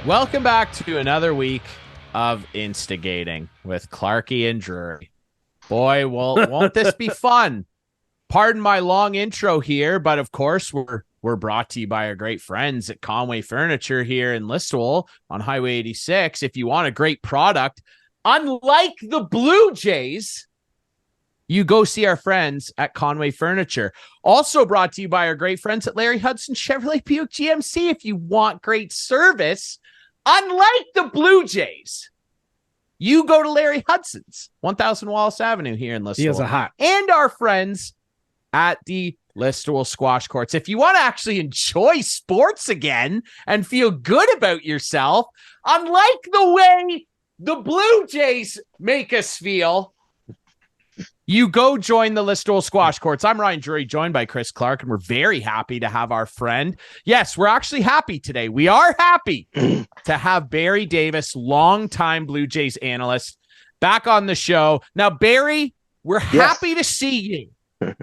Welcome back to another week of Instigating with Clarkey and Drury. Boy, well, won't this be fun? Pardon my long intro here, but of course we're brought to you by our great friends at Conway Furniture here in Listowel on Highway 86. If you want a great product, unlike the Blue Jays, you go see our friends at Conway Furniture. Also brought to you by our great friends at Larry Hudson Chevrolet Buick GMC. If you want great service, unlike the Blue Jays, you go to Larry Hudson's, 1000 Wallace Avenue here in Listowel. He has a hat. And our friends at the Listowel Squash Courts. If you want to actually enjoy sports again and feel good about yourself, unlike the way the Blue Jays make us feel, you go join the Listowel Squash Courts. I'm Ryan Drury, joined by Chris Clark, and we're very happy to have our friend. Yes, we're actually happy today. We are happy to have Barry Davis, longtime Blue Jays analyst, back on the show. Now, Barry, we're happy to see you,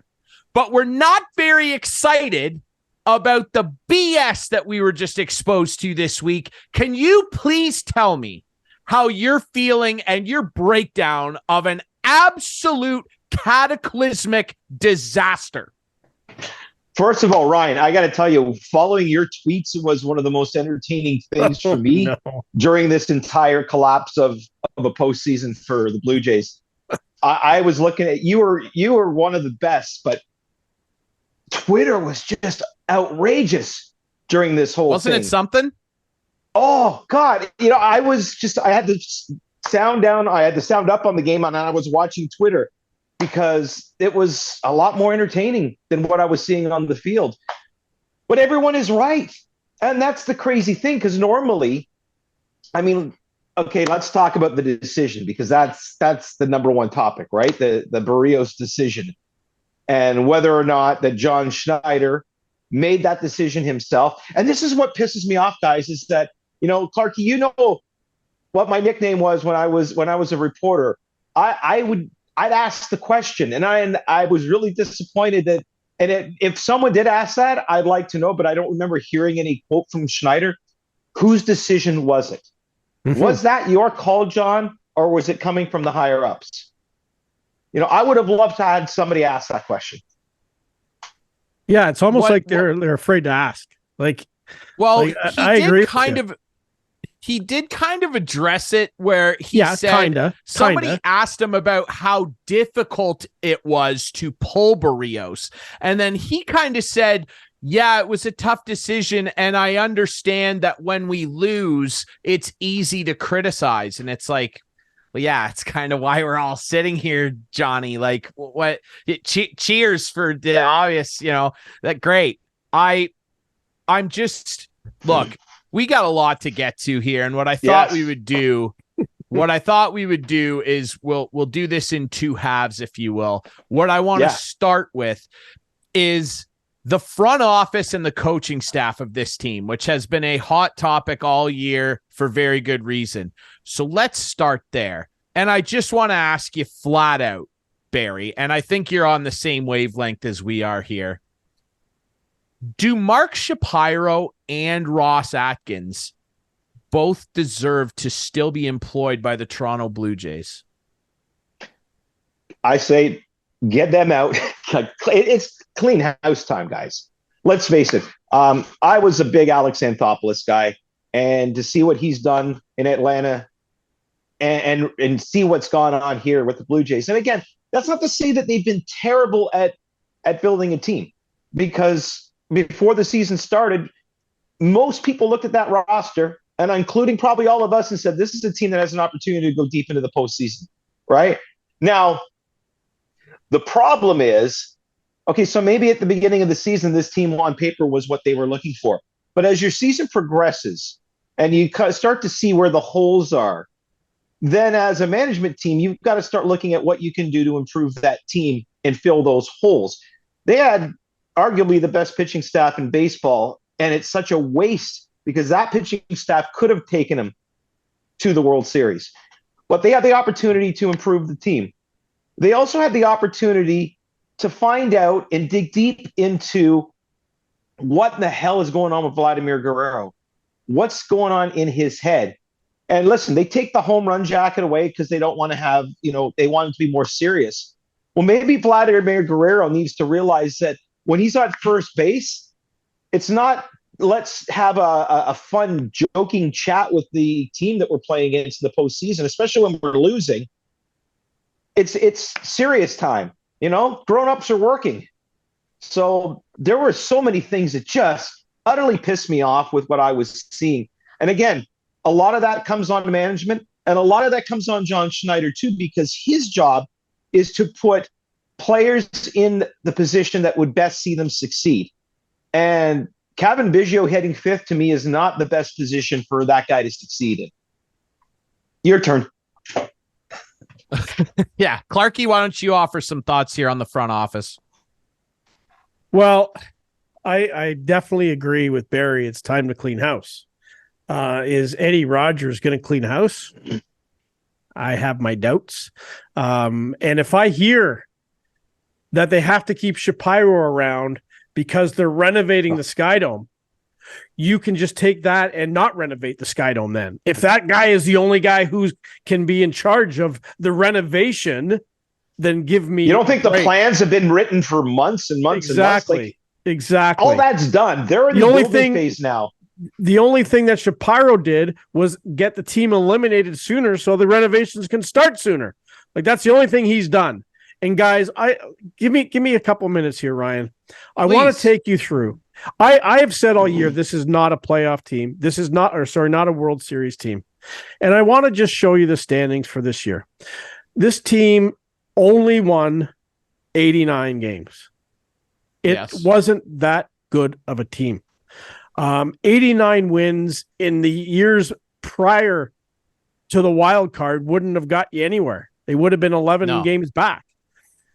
but we're not very excited about the BS that we were just exposed to this week. Can you please tell me how you're feeling and your breakdown of an absolute cataclysmic disaster? First of all, Ryan, I got to tell you, following your tweets was one of the most entertaining things for me during this entire collapse of a postseason for the Blue Jays. I was looking at you were one of the best, but Twitter was just outrageous during this whole Wasn't thing. it something? Oh God. I had the sound down. I had the sound up on the game and I was watching Twitter because it was a lot more entertaining than what I was seeing on the field. But everyone is right. And that's the crazy thing, because normally, okay, let's talk about the decision, because that's the number one topic, right? The Berrios decision, and whether or not that John Schneider made that decision himself. And this is what pisses me off, guys, is that, Clarkey, what my nickname was when I was a reporter. I'd ask the question, and I was really disappointed that, if someone did ask that, I'd like to know, but I don't remember hearing any quote from Schneider. Whose decision was it? Mm-hmm. Was that your call, John, or was it coming from the higher ups? I would have loved to have somebody ask that question. Yeah, it's almost like they're afraid to ask. I agree. He did kind of address it, where he said somebody asked him about how difficult it was to pull Berrios. And then he kind of said, yeah, it was a tough decision. And I understand that when we lose, it's easy to criticize. And it's like, well, yeah, it's kind of why we're all sitting here, Johnny. Like, what? Cheers for the obvious, that great. I'm just, look, we got a lot to get to here, and what I thought we would do is we'll do this in two halves, if you will. What I want to start with is the front office and the coaching staff of this team, which has been a hot topic all year for very good reason. So let's start there. And I just want to ask you flat out, Barry, and I think you're on the same wavelength as we are here. Do Mark Shapiro and Ross Atkins both deserve to still be employed by the Toronto Blue Jays? I say get them out. It's clean house time, guys. Let's face it. I was a big Alex Anthopoulos guy, and to see what he's done in Atlanta and see what's gone on here with the Blue Jays. And again, that's not to say that they've been terrible at building a team, because before the season started, most people looked at that roster, and including probably all of us, and said, this is a team that has an opportunity to go deep into the postseason, right? Now, the problem is, okay, so maybe at the beginning of the season, this team on paper was what they were looking for. But as your season progresses and you start to see where the holes are, then as a management team, you've got to start looking at what you can do to improve that team and fill those holes. They had arguably the best pitching staff in baseball, and it's such a waste because that pitching staff could have taken them to the World Series. But they had the opportunity to improve the team. They also had the opportunity to find out and dig deep into what the hell is going on with Vladimir Guerrero. what's going on in his head. And listen, they take the home run jacket away because they don't want to have, they want it to be more serious. Well, maybe Vladdy Guerrero needs to realize that when he's at first base, it's not let's have a fun, joking chat with the team that we're playing against in the postseason, especially when we're losing. It's serious time. Grown-ups are working. So there were so many things that just utterly pissed me off with what I was seeing. And again, a lot of that comes on management, and a lot of that comes on John Schneider too, because his job is to put players in the position that would best see them succeed. And Kevin Biggio hitting fifth to me is not the best position for that guy to succeed in. Your turn. Yeah. Clarkey, why don't you offer some thoughts here on the front office? Well, I definitely agree with Barry. It's time to clean house. Is Eddie Rogers going to clean house? I have my doubts. And if I hear that they have to keep Shapiro around because they're renovating the Skydome, you can just take that and not renovate the Skydome then. If that guy is the only guy who can be in charge of the renovation, then give me... You don't think the plans have been written for months and months and months? Exactly. All that's done. They're in the building phase now. The only thing that Shapiro did was get the team eliminated sooner so the renovations can start sooner. That's the only thing he's done. And guys, give me a couple minutes here, Ryan. I want to take you through. I have said all year this is not a playoff team. This is not a World Series team. And I want to just show you the standings for this year. This team only won 89 games. It wasn't that good of a team. 89 wins in the years prior to the wild card wouldn't have got you anywhere. They would have been 11 games back.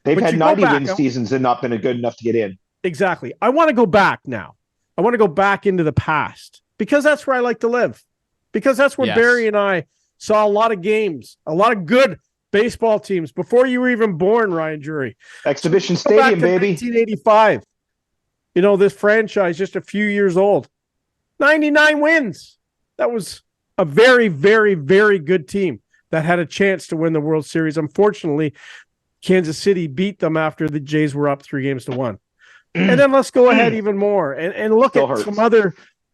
They've had 90 win seasons and not been good enough to get in. Exactly. I want to go back now. I want to go back into the past because that's where I like to live. Because that's where Barry and I saw a lot of games, a lot of good baseball teams before you were even born, Ryan Jury. Exhibition Stadium, baby. 1985. This franchise just a few years old. 99 wins. That was a very, very, very good team that had a chance to win the World Series. Unfortunately, Kansas City beat them after the Jays were up 3-1. And then let's go ahead even more and look at some other.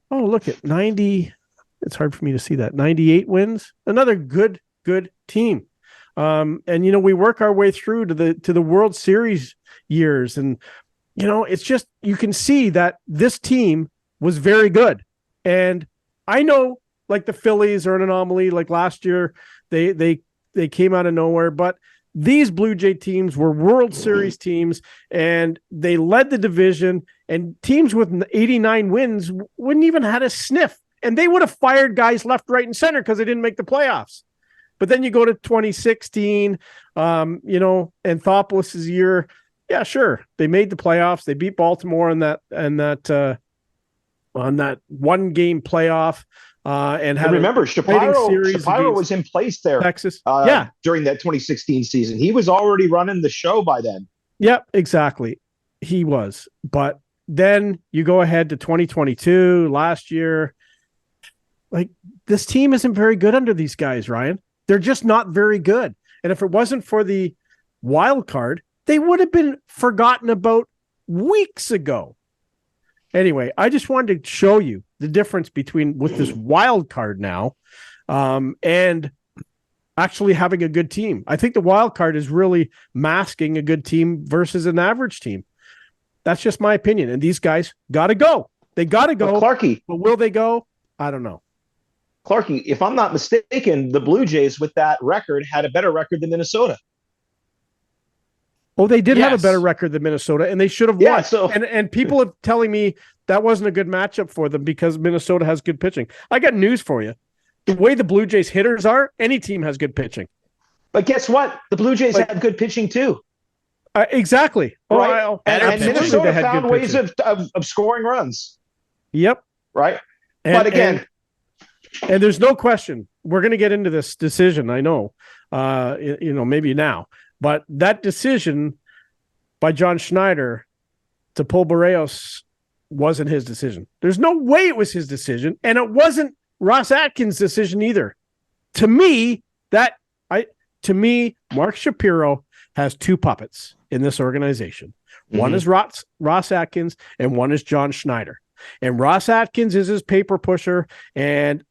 Oh, look at 90. It's hard for me to see that. 98 wins. Another good team. And we work our way through to the World Series years, and it's just you can see that this team was very good. And I know, the Phillies are an anomaly. Last year, they came out of nowhere, but these Blue Jay teams were World Series teams, and they led the division, and teams with 89 wins wouldn't even had a sniff, and they would have fired guys left, right, and center because they didn't make the playoffs. But then you go to 2016, Anthopoulos' year. Yeah, sure. They made the playoffs. They beat Baltimore on that one game playoff. And remember, Shapiro was in place there, Texas. During that 2016 season, he was already running the show by then. Yep, exactly, he was. But then you go ahead to 2022, last year. This team isn't very good under these guys, Ryan. They're just not very good. And if it wasn't for the wild card, they would have been forgotten about weeks ago. Anyway, I just wanted to show you the difference with this wild card now and actually having a good team. I think the wild card is really masking a good team versus an average team. That's just my opinion. And these guys got to go. They got to go. Clarkey. But will they go? I don't know. Clarkey, if I'm not mistaken, the Blue Jays with that record had a better record than Minnesota. Oh, they did have a better record than Minnesota, and they should have won. So... And people are telling me that wasn't a good matchup for them because Minnesota has good pitching. I got news for you. The way the Blue Jays hitters are, any team has good pitching. But guess what? The Blue Jays have good pitching too. Exactly. Right? And Minnesota found ways of scoring runs. Yep. Right? But again... And there's no question. We're going to get into this decision, I know, maybe now. But that decision by John Schneider to pull Berrios wasn't his decision. There's no way it was his decision, and it wasn't Ross Atkins' decision either. To me, Mark Shapiro has two puppets in this organization. One is Ross Atkins, and one is John Schneider. And Ross Atkins is his paper pusher, and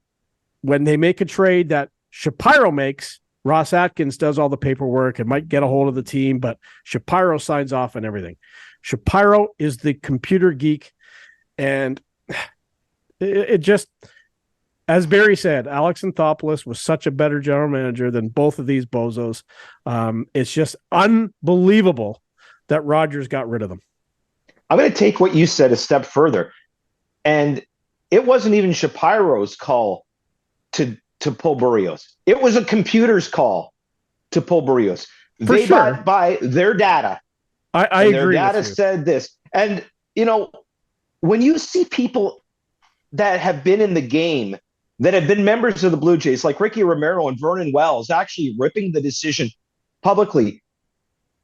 when they make a trade that Shapiro makes, Ross Atkins does all the paperwork and might get a hold of the team, but Shapiro signs off on everything. Shapiro is the computer geek, and it just, as Barry said, Alex Anthopoulos was such a better general manager than both of these bozos. It's just unbelievable that Rodgers got rid of them. I'm going to take what you said a step further. And it wasn't even Shapiro's call to pull Berrios. It was a computer's call to pull Berrios. They got by their data. I agree. Their data said this. And, when you see people that have been in the game, that have been members of the Blue Jays, like Ricky Romero and Vernon Wells, actually ripping the decision publicly.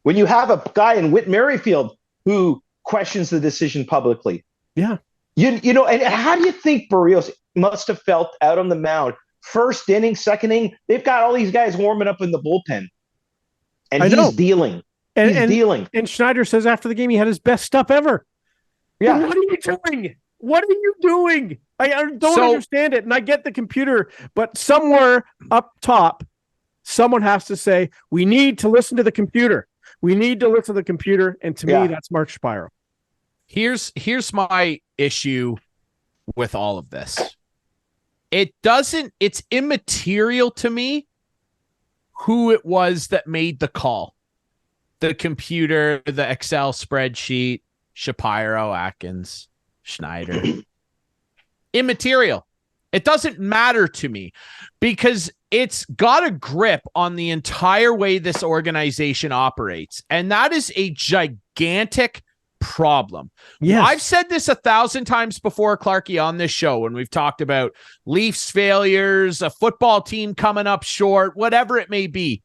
When you have a guy in Whit Merrifield who questions the decision publicly. Yeah. And how do you think Berrios must have felt out on the mound? First inning, second inning, they've got all these guys warming up in the bullpen. And he's dealing. He's dealing. And Schneider says after the game he had his best stuff ever. Yeah. What are you doing? What are you doing? I don't understand it. And I get the computer, but somewhere up top, someone has to say, we need to listen to the computer. We need to listen to the computer. And to me, that's Mark Shapiro. Here's my issue with all of this. It's immaterial to me who it was that made the call. The computer, the Excel spreadsheet, Shapiro, Atkins, Schneider. Immaterial. It doesn't matter to me because it's got a grip on the entire way this organization operates. And that is a gigantic problem. Yes. I've said this 1,000 times before, Clarkey, on this show when we've talked about Leafs failures, a football team coming up short, whatever it may be.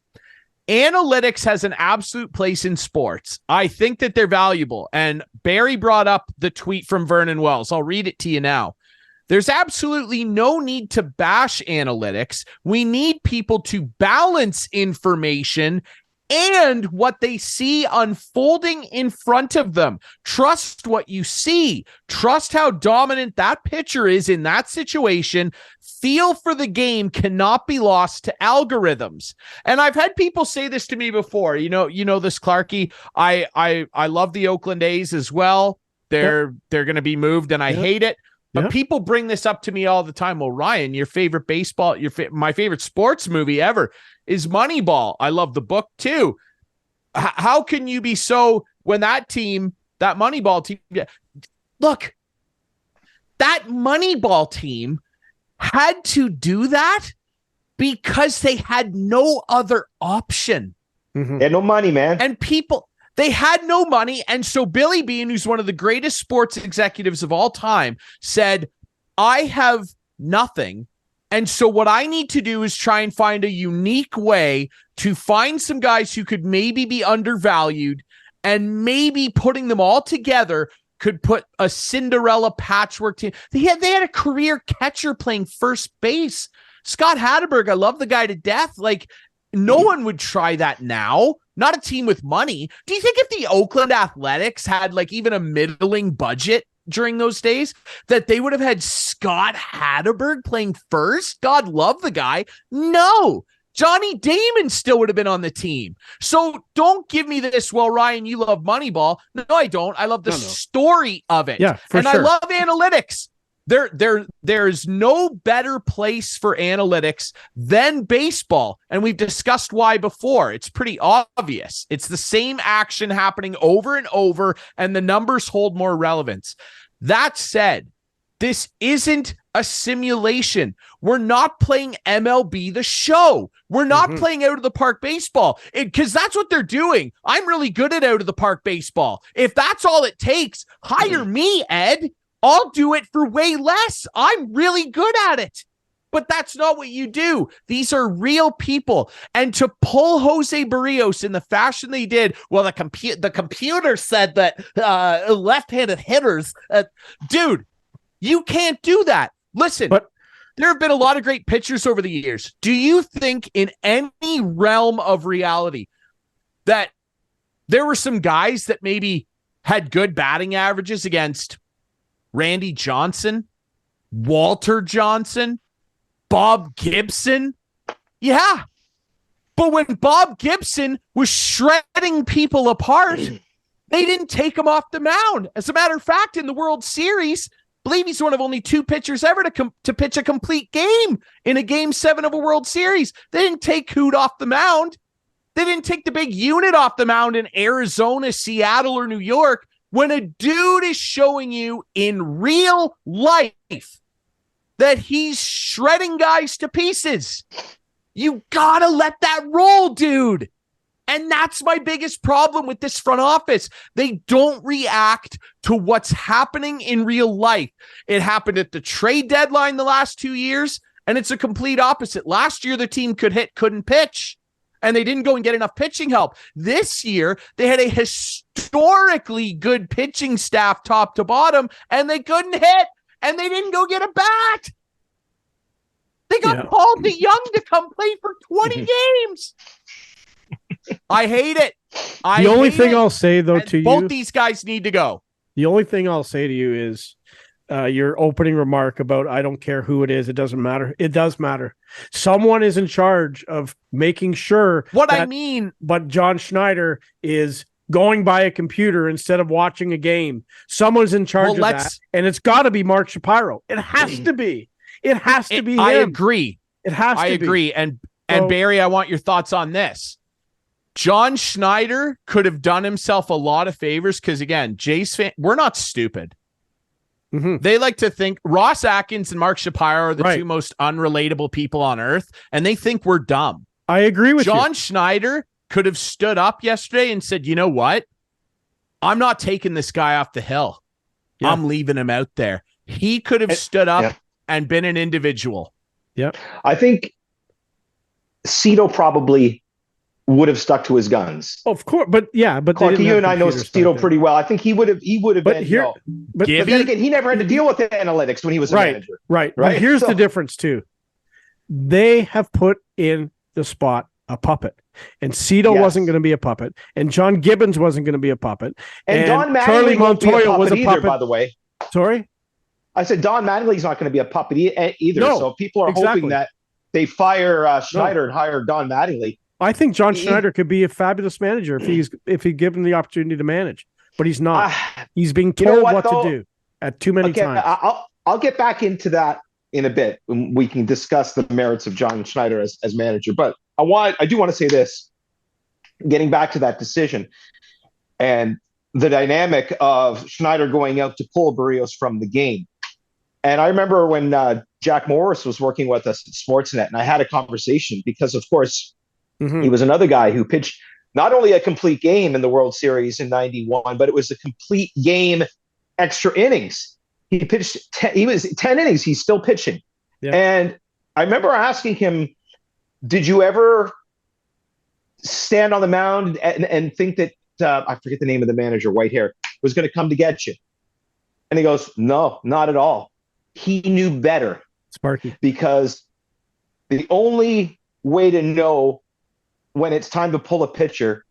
Analytics has an absolute place in sports. I think that they're valuable. And Barry brought up the tweet from Vernon Wells. I'll read it to you now. There's absolutely no need to bash analytics. We need people to balance information and what they see unfolding in front of them. Trust what you see. Trust how dominant that pitcher is in that situation. Feel for the game cannot be lost to algorithms. And I've had people say this to me before. You know this, Clarkey. I love the Oakland A's as well. They're going to be moved, and I hate it. But people bring this up to me all the time. Well, Ryan, your favorite baseball, my favorite sports movie ever is Moneyball. I love the book too. How can you be so when that Moneyball team? Look, that Moneyball team had to do that because they had no other option. Mm-hmm. They had no money, man. And they had no money. And so Billy Beane, who's one of the greatest sports executives of all time, said, I have nothing. And so what I need to do is try and find a unique way to find some guys who could maybe be undervalued, and maybe putting them all together could put a Cinderella patchwork team. They had a career catcher playing first base. Scott Hatterberg, I love the guy to death. Like, no one would try that now. Not a team with money. Do you think if the Oakland Athletics had like even a middling budget during those days, that they would have had Scott Hatterberg playing first? God love the guy. No. Johnny Damon still would have been on the team. So don't give me this, well, Ryan, you love Moneyball. No, I don't. I love the story of it. Yeah, and sure. I love analytics. There's no better place for analytics than baseball. And we've discussed why before. It's pretty obvious. It's the same action happening over and over, and the numbers hold more relevance. That said, this isn't a simulation. We're not playing MLB The Show. We're not playing out of the park baseball, because that's what they're doing. I'm really good at out of the park baseball. If that's all it takes, hire me, Ed. I'll do it for way less. I'm really good at it. But that's not what you do. These are real people. And to pull Jose Berrios in the fashion they did, well, the computer said that left-handed hitters, dude, you can't do that. Listen, but there have been a lot of great pitchers over the years. Do you think in any realm of reality that there were some guys that maybe had good batting averages against Randy Johnson, Walter Johnson, Bob Gibson? Yeah. But when Bob Gibson was shredding people apart, they didn't take him off the mound. As a matter of fact, in the World Series, I believe he's one of only 2 pitchers ever to pitch a complete game in a Game 7 of a World Series. They didn't take Hoot off the mound. They didn't take the big unit off the mound in Arizona, Seattle, or New York. When a dude is showing you in real life that he's shredding guys to pieces, you gotta let that roll, dude. And that's my biggest problem with this front office. They don't react to what's happening in real life. It happened at the trade deadline the last 2 years, and it's a complete opposite. Last year, the team could hit, couldn't pitch, and they didn't go and get enough pitching help. This year, they had a historically good pitching staff top to bottom, and they couldn't hit, and they didn't go get a bat. They got Paul DeYoung to come play for 20 games. I hate it. The only thing I'll say, though, to you, both these guys need to go. The only thing I'll say to you is your opening remark about I don't care who it is. It doesn't matter. It does matter. Someone is in charge of making sure. But John Schneider is going by a computer instead of watching a game. Someone's in charge of that, and it's got to be Mark Shapiro. It has to be. It has to be him. I agree. It has to be. I agree. And Barry, I want your thoughts on this. John Schneider could have done himself a lot of favors because, again, Jays fan, we're not stupid. Mm-hmm. They like to think Ross Atkins and Mark Shapiro are the 2 most unrelatable people on earth, and they think we're dumb. I agree with you. John Schneider could have stood up yesterday and said, you know what? I'm not taking this guy off the hill. Yeah. I'm leaving him out there. He could have stood up and been an individual. Yeah. I think Cito probably would have stuck to his guns. Of course, but Clarkey, you and I know Cito pretty well. I think he would have been. But then again, he never had to deal with the analytics when he was a manager. Right. But here's the difference too. They have put in the spot a puppet, and Cito wasn't going to be a puppet, and John Gibbons wasn't going to be a puppet, and Don Mattingly Charlie Montoya was a either, puppet. By the way, sorry, I said Don Mattingly's not going to be a puppet either. No, so people are hoping that they fire Schneider and hire Don Mattingly. I think John Schneider could be a fabulous manager if he given the opportunity to manage, but he's not. He's being told what to do at too many times. I'll get back into that in a bit. We can discuss the merits of John Schneider as manager, but I do want to say this. Getting back to that decision and the dynamic of Schneider going out to pull Berrios from the game. And I remember when Jack Morris was working with us at Sportsnet, and I had a conversation because, of course, he was another guy who pitched not only a complete game in the World Series in '91, but it was a complete game, extra innings. He pitched 10 innings. He's still pitching. Yeah. And I remember asking him, did you ever stand on the mound and think that, I forget the name of the manager, white hair, was going to come to get you? And he goes, no, not at all. He knew better. Sparky. Because the only way to know when it's time to pull a pitcher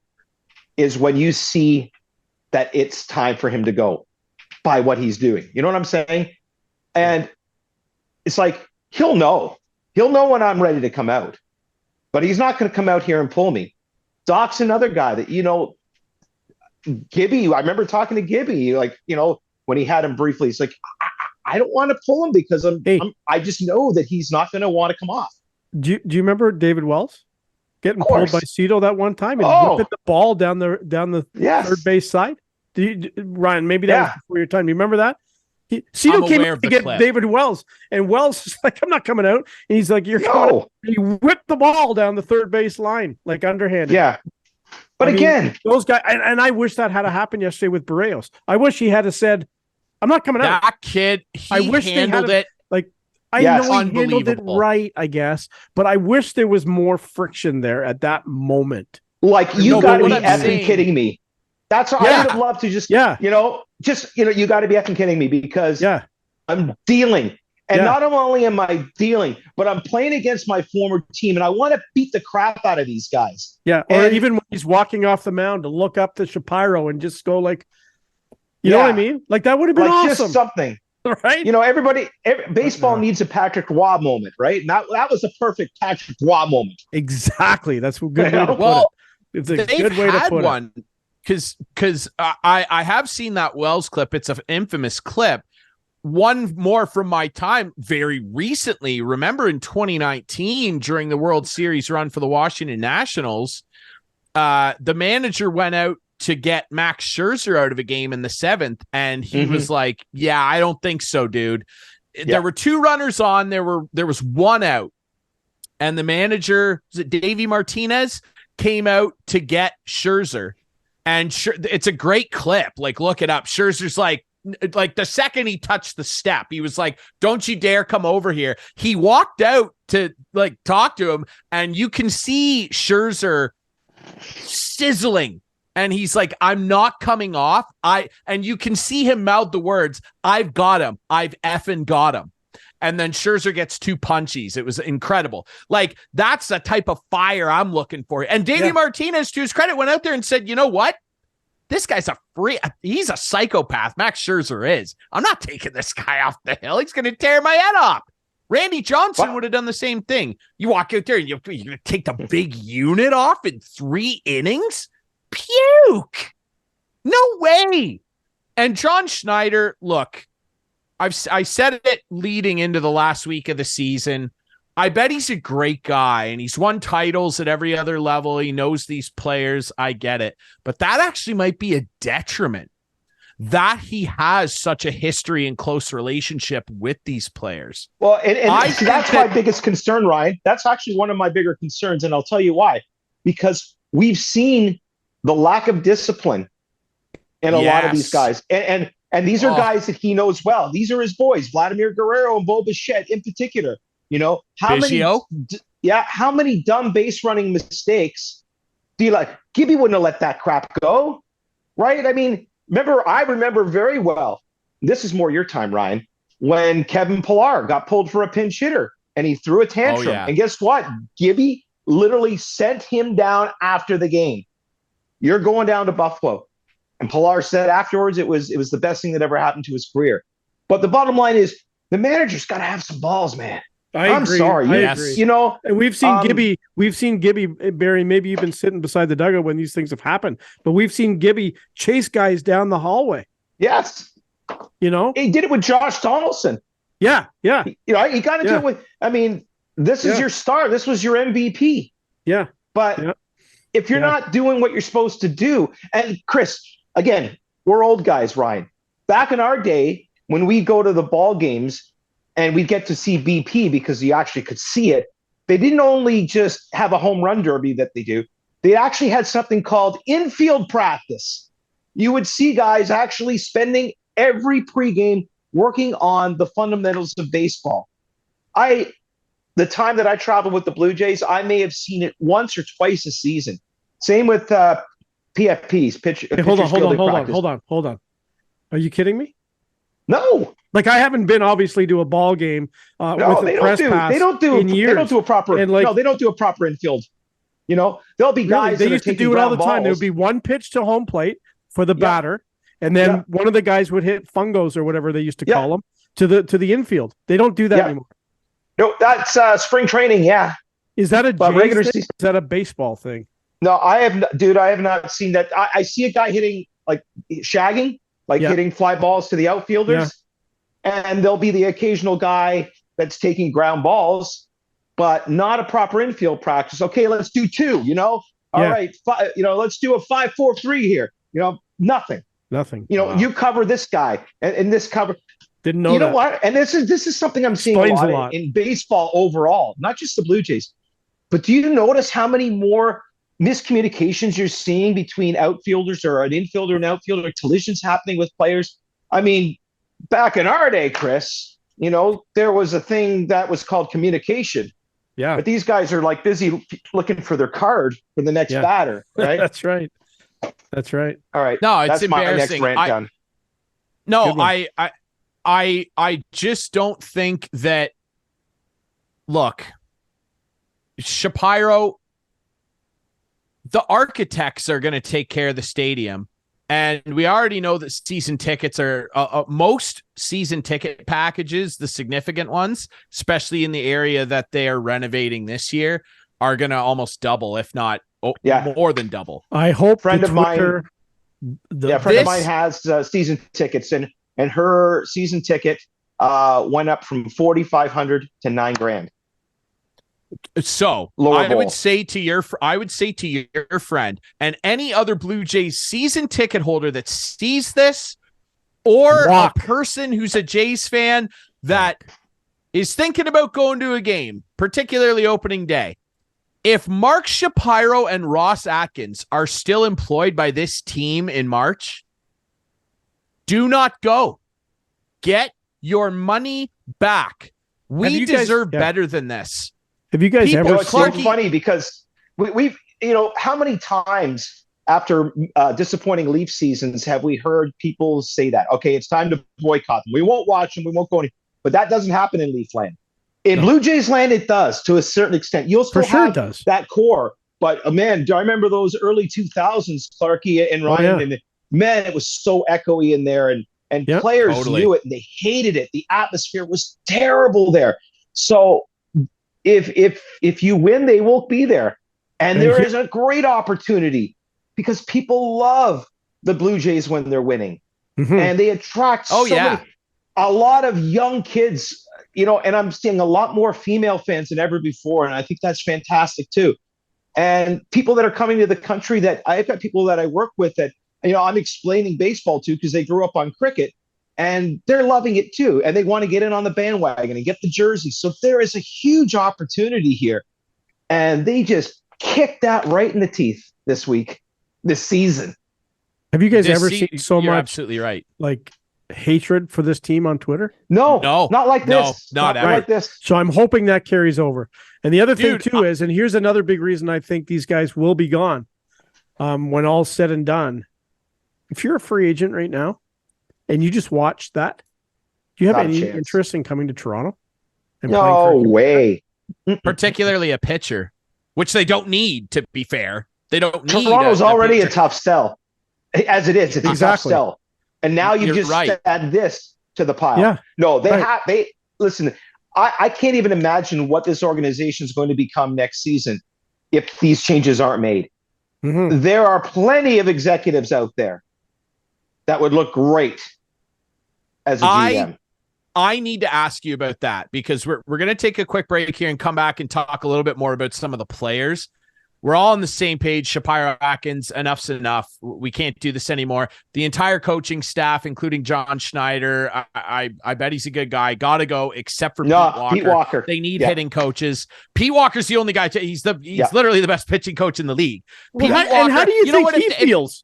is when you see that it's time for him to go by what he's doing. You know what I'm saying? And it's like, he'll know when I'm ready to come out, but he's not going to come out here and pull me. Doc's another guy that, Gibby, I remember talking to Gibby, when he had him briefly, he's like, I don't want to pull him because I just know that he's not going to want to come off. Do you remember David Wells getting pulled by Cito that one time and whipped the ball down the third base side? Ryan, maybe that was before your time. Do you remember that? Cito came to get David Wells, and Wells is like, I'm not coming out. And he's like, you're coming out. And he whipped the ball down the third base line, like underhanded. Yeah. But again, those guys, and I wish that had happened yesterday with Berrios. I wish he had said, I'm not coming out. That kid, I wish handled it. Like, I Yes. know he handled it Unbelievable. right, I guess, but I wish there was more friction there at that moment. Like, you No, got but to what be I'm effing saying- kidding me. That's what I Yeah. would have loved to just, Yeah. you got to be effing kidding me, because Yeah. I'm dealing. And Yeah. not only am I dealing, but I'm playing against my former team, and I want to beat the crap out of these guys. Yeah. Or And- even when he's walking off the mound to look up to Shapiro and just go like, you know what I Yeah. mean? Like, that would have been Like, awesome. just something. Right? Baseball needs a Patrick Waugh moment, right? And that was a perfect Patrick Waugh moment. Exactly. That's a good way to put Well, it. It's a they've good way to had put one because I have seen that Wells clip. It's an infamous clip. One more from my time very recently. Remember in 2019 during the World Series run for the Washington Nationals, the manager went out to get Max Scherzer out of a game in the 7th, and he was like, "Yeah, I don't think so, dude." Yeah. There were 2 runners on. There was 1 out, and the manager, was it Davey Martinez, came out to get Scherzer, and it's a great clip. Like, look it up. Scherzer's like the second he touched the step, he was like, "Don't you dare come over here." He walked out to like talk to him, and you can see Scherzer sizzling. And he's like, "I'm not coming off." And you can see him mouth the words, "I've got him. I've effing got him." And then Scherzer gets 2 punchies. It was incredible. Like, that's the type of fire I'm looking for. And Davey Martinez, to his credit, went out there and said, "You know what? This guy's he's a psychopath. Max Scherzer is. I'm not taking this guy off the hill. He's going to tear my head off." Randy Johnson would have done the same thing. You walk out there and you're going to take the big unit off in 3 innings? Puke. No way. And John Schneider, look, I said it leading into the last week of the season. I bet he's a great guy, and he's won titles at every other level. He knows these players. I get it. But that actually might be a detriment, that he has such a history and close relationship with these players. Well, and that's my that biggest concern, Ryan. That's actually one of my bigger concerns, and I'll tell you why. Because we've seen the lack of discipline in a lot of these guys. And these are guys that he knows well. These are his boys, Vladimir Guerrero and Bo Bichette in particular. You know, how many dumb base running mistakes do you like? Gibby wouldn't have let that crap go, right? I mean, I remember very well, this is more your time, Ryan, when Kevin Pillar got pulled for a pinch hitter and he threw a tantrum. Oh, yeah. And guess what? Gibby literally sent him down after the game. "You're going down to Buffalo." And Pillar said afterwards it was the best thing that ever happened to his career. But the bottom line is the manager's got to have some balls, man. I'm agree. sorry. I agree. You know, And we've seen Gibby, Barry, maybe you've been sitting beside the dugout when these things have happened, but we've seen Gibby chase guys down the hallway. yes. You know? He did it with Josh Donaldson. Yeah. Yeah. You know, he got into it with, I mean, this is your star. This was your MVP. Yeah. But if you're not doing what you're supposed to do, and Chris, again, we're old guys, Ryan. Back in our day, when we go to the ball games and we get to see BP because you actually could see it, they didn't only just have a home run derby that they do. They actually had something called infield practice. You would see guys actually spending every pregame working on the fundamentals of baseball. The time that I traveled with the Blue Jays, I may have seen it once or twice a season. Same with PFPs. Hold on. Are you kidding me? No. Like, I haven't been obviously to a ball game with a press pass in years. They don't do a proper. They don't do a proper infield. You know, there'll be guys. They used to do it all the time. There would be one pitch to home plate for the batter, and then one of the guys would hit fungos or whatever they used to call them to the infield. They don't do that anymore. No, that's spring training. Yeah. Is that a regular thing? season? Is that a baseball thing? No, I have not seen that. I see a guy hitting, like, shagging, hitting fly balls to the outfielders, and there'll be the occasional guy that's taking ground balls, but not a proper infield practice. Okay, let's do 2. You know, all right, let's do a 5-4-3 here. You know, nothing. You know, you cover this guy and this cover. Didn't know. You know what? And this is something I'm seeing a lot in baseball overall, not just the Blue Jays. But do you notice how many more miscommunications you're seeing between outfielders or an infielder and outfielder, collisions happening with players? I mean, back in our day, Chris, there was a thing that was called communication. Yeah. But these guys are like busy looking for their card for the next batter, right? That's right. That's right. All right. No, it's That's my next embarrassing. rant done. No, I just don't think that. Look, Shapiro, the architects are going to take care of the stadium. And we already know that season tickets are most season ticket packages, the significant ones, especially in the area that they are renovating this year, are going to almost double, if not more than double. I hope friend of mine has season tickets, and her season ticket went up from $4,500 to $9,000. So I would say to your friend and any other Blue Jays season ticket holder that sees this, or a person who's a Jays fan that is thinking about going to a game, particularly opening day. If Mark Shapiro and Ross Atkins are still employed by this team in March, do not go. Get your money back. We deserve better than this. Have you guys ever? It's so funny because we've how many times after disappointing Leaf seasons have we heard people say that? Okay, it's time to boycott them. We won't watch them. We won't go any. But that doesn't happen in Leaf land. In Blue Jays land, it does to a certain extent. You'll still have that core. But man, do I remember those early 2000s, Clarkey and Ryan? And man, it was so echoey in there, and players knew it and they hated it. The atmosphere was terrible there. So if you win, they will be there. And there is a great opportunity because people love the Blue Jays when they're winning. Mm-hmm. And they attract a lot of young kids, and I'm seeing a lot more female fans than ever before. And I think that's fantastic too. And people that are coming to the country that I've got people that I work with that, I'm explaining baseball to because they grew up on cricket. And they're loving it too. And they want to get in on the bandwagon and get the jersey. So there is a huge opportunity here. And they just kicked that right in the teeth this season. Have you guys ever seen so much? Absolutely right. Like hatred for this team on Twitter? No, not like this. Not like this. So I'm hoping that carries over. And the other thing too is, and here's another big reason I think these guys will be gone when all's said and done. If you're a free agent right now, and you just watch that, do you have any interest in coming to Toronto? No way. Particularly a pitcher, which they don't need, to be fair. They don't need. Toronto's already a tough sell. As it is, it's a tough sell. And now you just add this to the pile. Yeah. No, listen, I can't even imagine what this organization is going to become next season if these changes aren't made. Mm-hmm. There are plenty of executives out there that would look great as a GM. I need to ask you about that because we're going to take a quick break here and come back and talk a little bit more about some of the players. We're all on the same page. Shapiro, Atkins, enough's enough. We can't do this anymore. The entire coaching staff, including John Schneider, I bet he's a good guy. Got to go, except for Pete Walker. They need hitting coaches. Pete Walker's the only guy. He's literally the best pitching coach in the league. And how do you think he feels?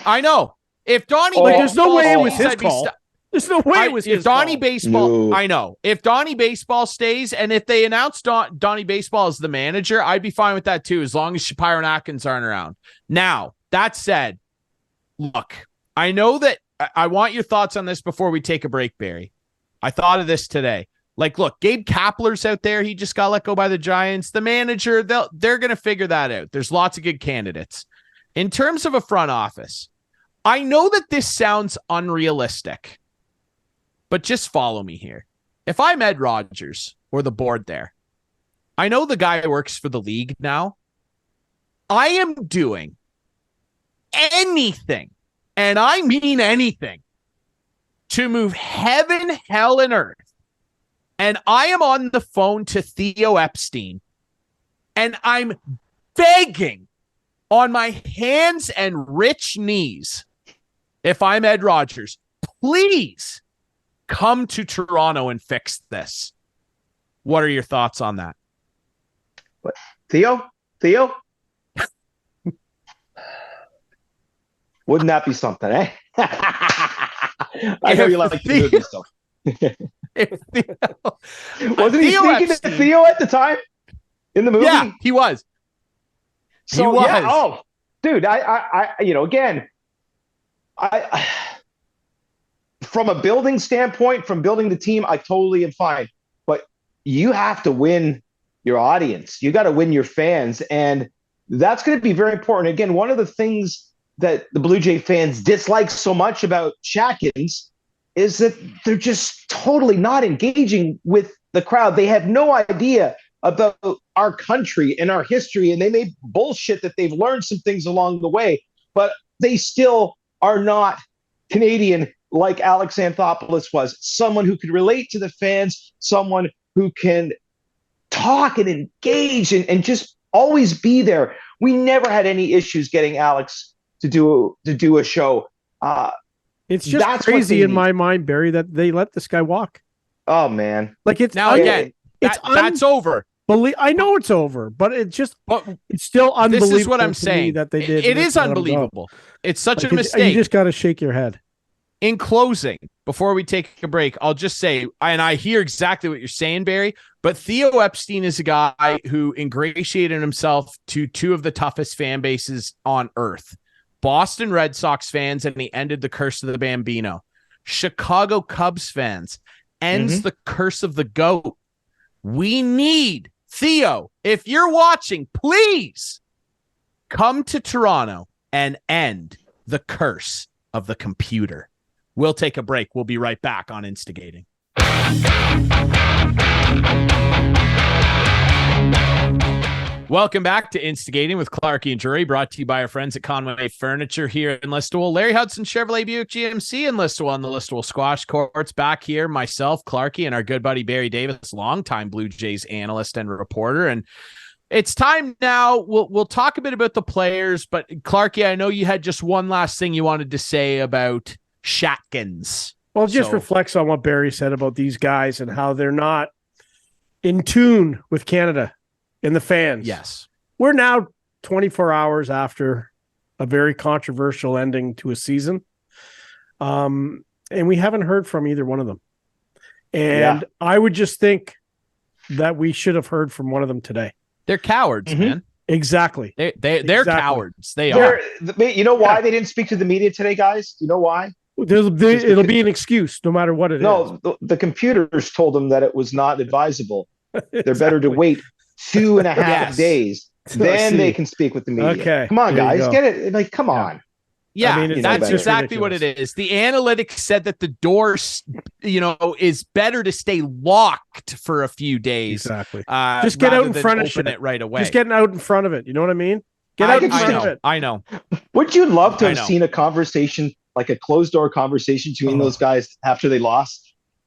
I know. If Donnie, there's no way it was his call. There's no way it was his call. Donnie Baseball. No. I know. If Donnie Baseball stays, and if they announce Donnie Baseball as the manager, I'd be fine with that too, as long as Shapiro and Atkins aren't around. Now, that said, look, I know that I want your thoughts on this before we take a break, Barry. I thought of this today. Like, look, Gabe Kapler's out there. He just got let go by the Giants. The manager, they're going to figure that out. There's lots of good candidates. In terms of a front office, I know that this sounds unrealistic, but just follow me here. If I'm Ed Rogers or the board there, I know the guy works for the league now. I am doing anything, and I mean anything, to move heaven, hell, and earth. And I am on the phone to Theo Epstein, and I'm begging on my hands and rich knees, if I'm Ed Rogers, please come to Toronto and fix this. What are your thoughts on that? What? Theo? Wouldn't that be something, eh? I know you like to do this stuff. Wasn't he speaking to Theo at the time in the movie? Yeah, he was. So, he was. Yeah, oh, dude, I again, from a building standpoint, from building the team, I totally am fine. But you have to win your audience. You got to win your fans. And that's going to be very important. Again, one of the things that the Blue Jay fans dislike so much about Shackins is that they're just totally not engaging with the crowd. They have no idea about our country and our history, and they may bullshit that they've learned some things along the way, but they still are not Canadian like Alex Anthopoulos was. Someone who could relate to the fans, someone who can talk and engage and just always be there. We never had any issues getting Alex to do a show. It's just crazy in my mind, Barry, that they let this guy walk. Oh man! Like it's now again, that's over. I know it's over, but it's still unbelievable. This is what I'm saying. That they did. It is unbelievable. It's such a mistake. You just got to shake your head. In closing, before we take a break, I'll just say, and I hear exactly what you're saying, Barry, but Theo Epstein is a guy who ingratiated himself to two of the toughest fan bases on earth. Boston Red Sox fans, and he ended the curse of the Bambino. Chicago Cubs fans ends the curse of the GOAT. We need Theo. If you're watching, please come to Toronto and end the curse of the computer. We'll take a break. We'll be right back on Instigating. Welcome back to Instigating with Clarkey and Drury, brought to you by our friends at Conway Furniture here in Listowel. Larry Hudson, Chevrolet Buick GMC in Listowel on the Listowel Squash Courts. Back here, myself, Clarkey, and our good buddy Barry Davis, longtime Blue Jays analyst and reporter. And it's time now. We'll talk a bit about the players, but Clarkey, I know you had just one last thing you wanted to say about Shatkins. Well, it just reflects on what Barry said about these guys and how they're not in tune with Canada and the fans. Yes. We're now 24 hours after a very controversial ending to a season. And we haven't heard from either one of them. And I would just think that we should have heard from one of them today. They're cowards, man. Exactly. They're cowards. They are. You know why they didn't speak to the media today, guys? You know why? It'll be an excuse no matter what it is. No, the computers told them that it was not advisable. They're better to wait 2.5 days. Then they can speak with the media. Okay. Come on, guys. Get it. Like, come on. Yeah, I mean, that's exactly what it is. The analytics said that the door, is better to stay locked for a few days. Exactly. Just get out in front of it right away. Just getting out in front of it. You know what I mean? Get out in front of it. I know. Would you love to have seen a conversation, like a closed door conversation between those guys after they lost?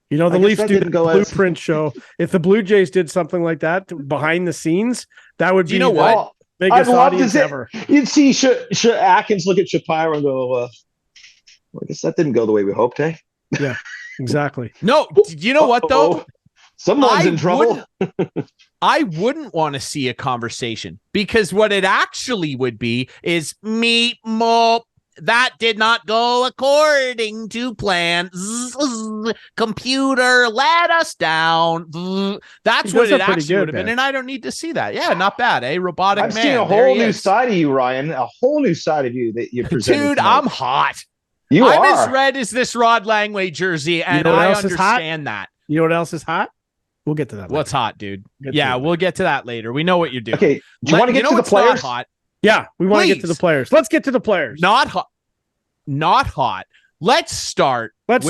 You know, the Leafs do the blueprint show. If the Blue Jays did something like that behind the scenes, that would be what? Biggest audience ever. You'd see Atkins look at Shapiro and go, well, I guess that didn't go the way we hoped, eh? Yeah, exactly. No, you know what, though? Someone's in trouble. I wouldn't want to see a conversation, because what it actually would be is meet mo. That did not go according to plan. Computer let us down. That's what it actually would have been, and I don't need to see that. Yeah, not bad, eh? Robotic I've man. seen a whole new side of you, Ryan. A whole new side of you that you presented. Dude, tonight. I'm hot. I'm as red as this Rod Langley jersey, and I understand that. You know what else is hot? We'll get to that later. What's hot, dude? We'll get to that later. We know what you're doing. Okay, do you want to get to the players? Hot? Yeah, we want to get to the players. Let's get to the players. Not hot. Not hot. Let's start with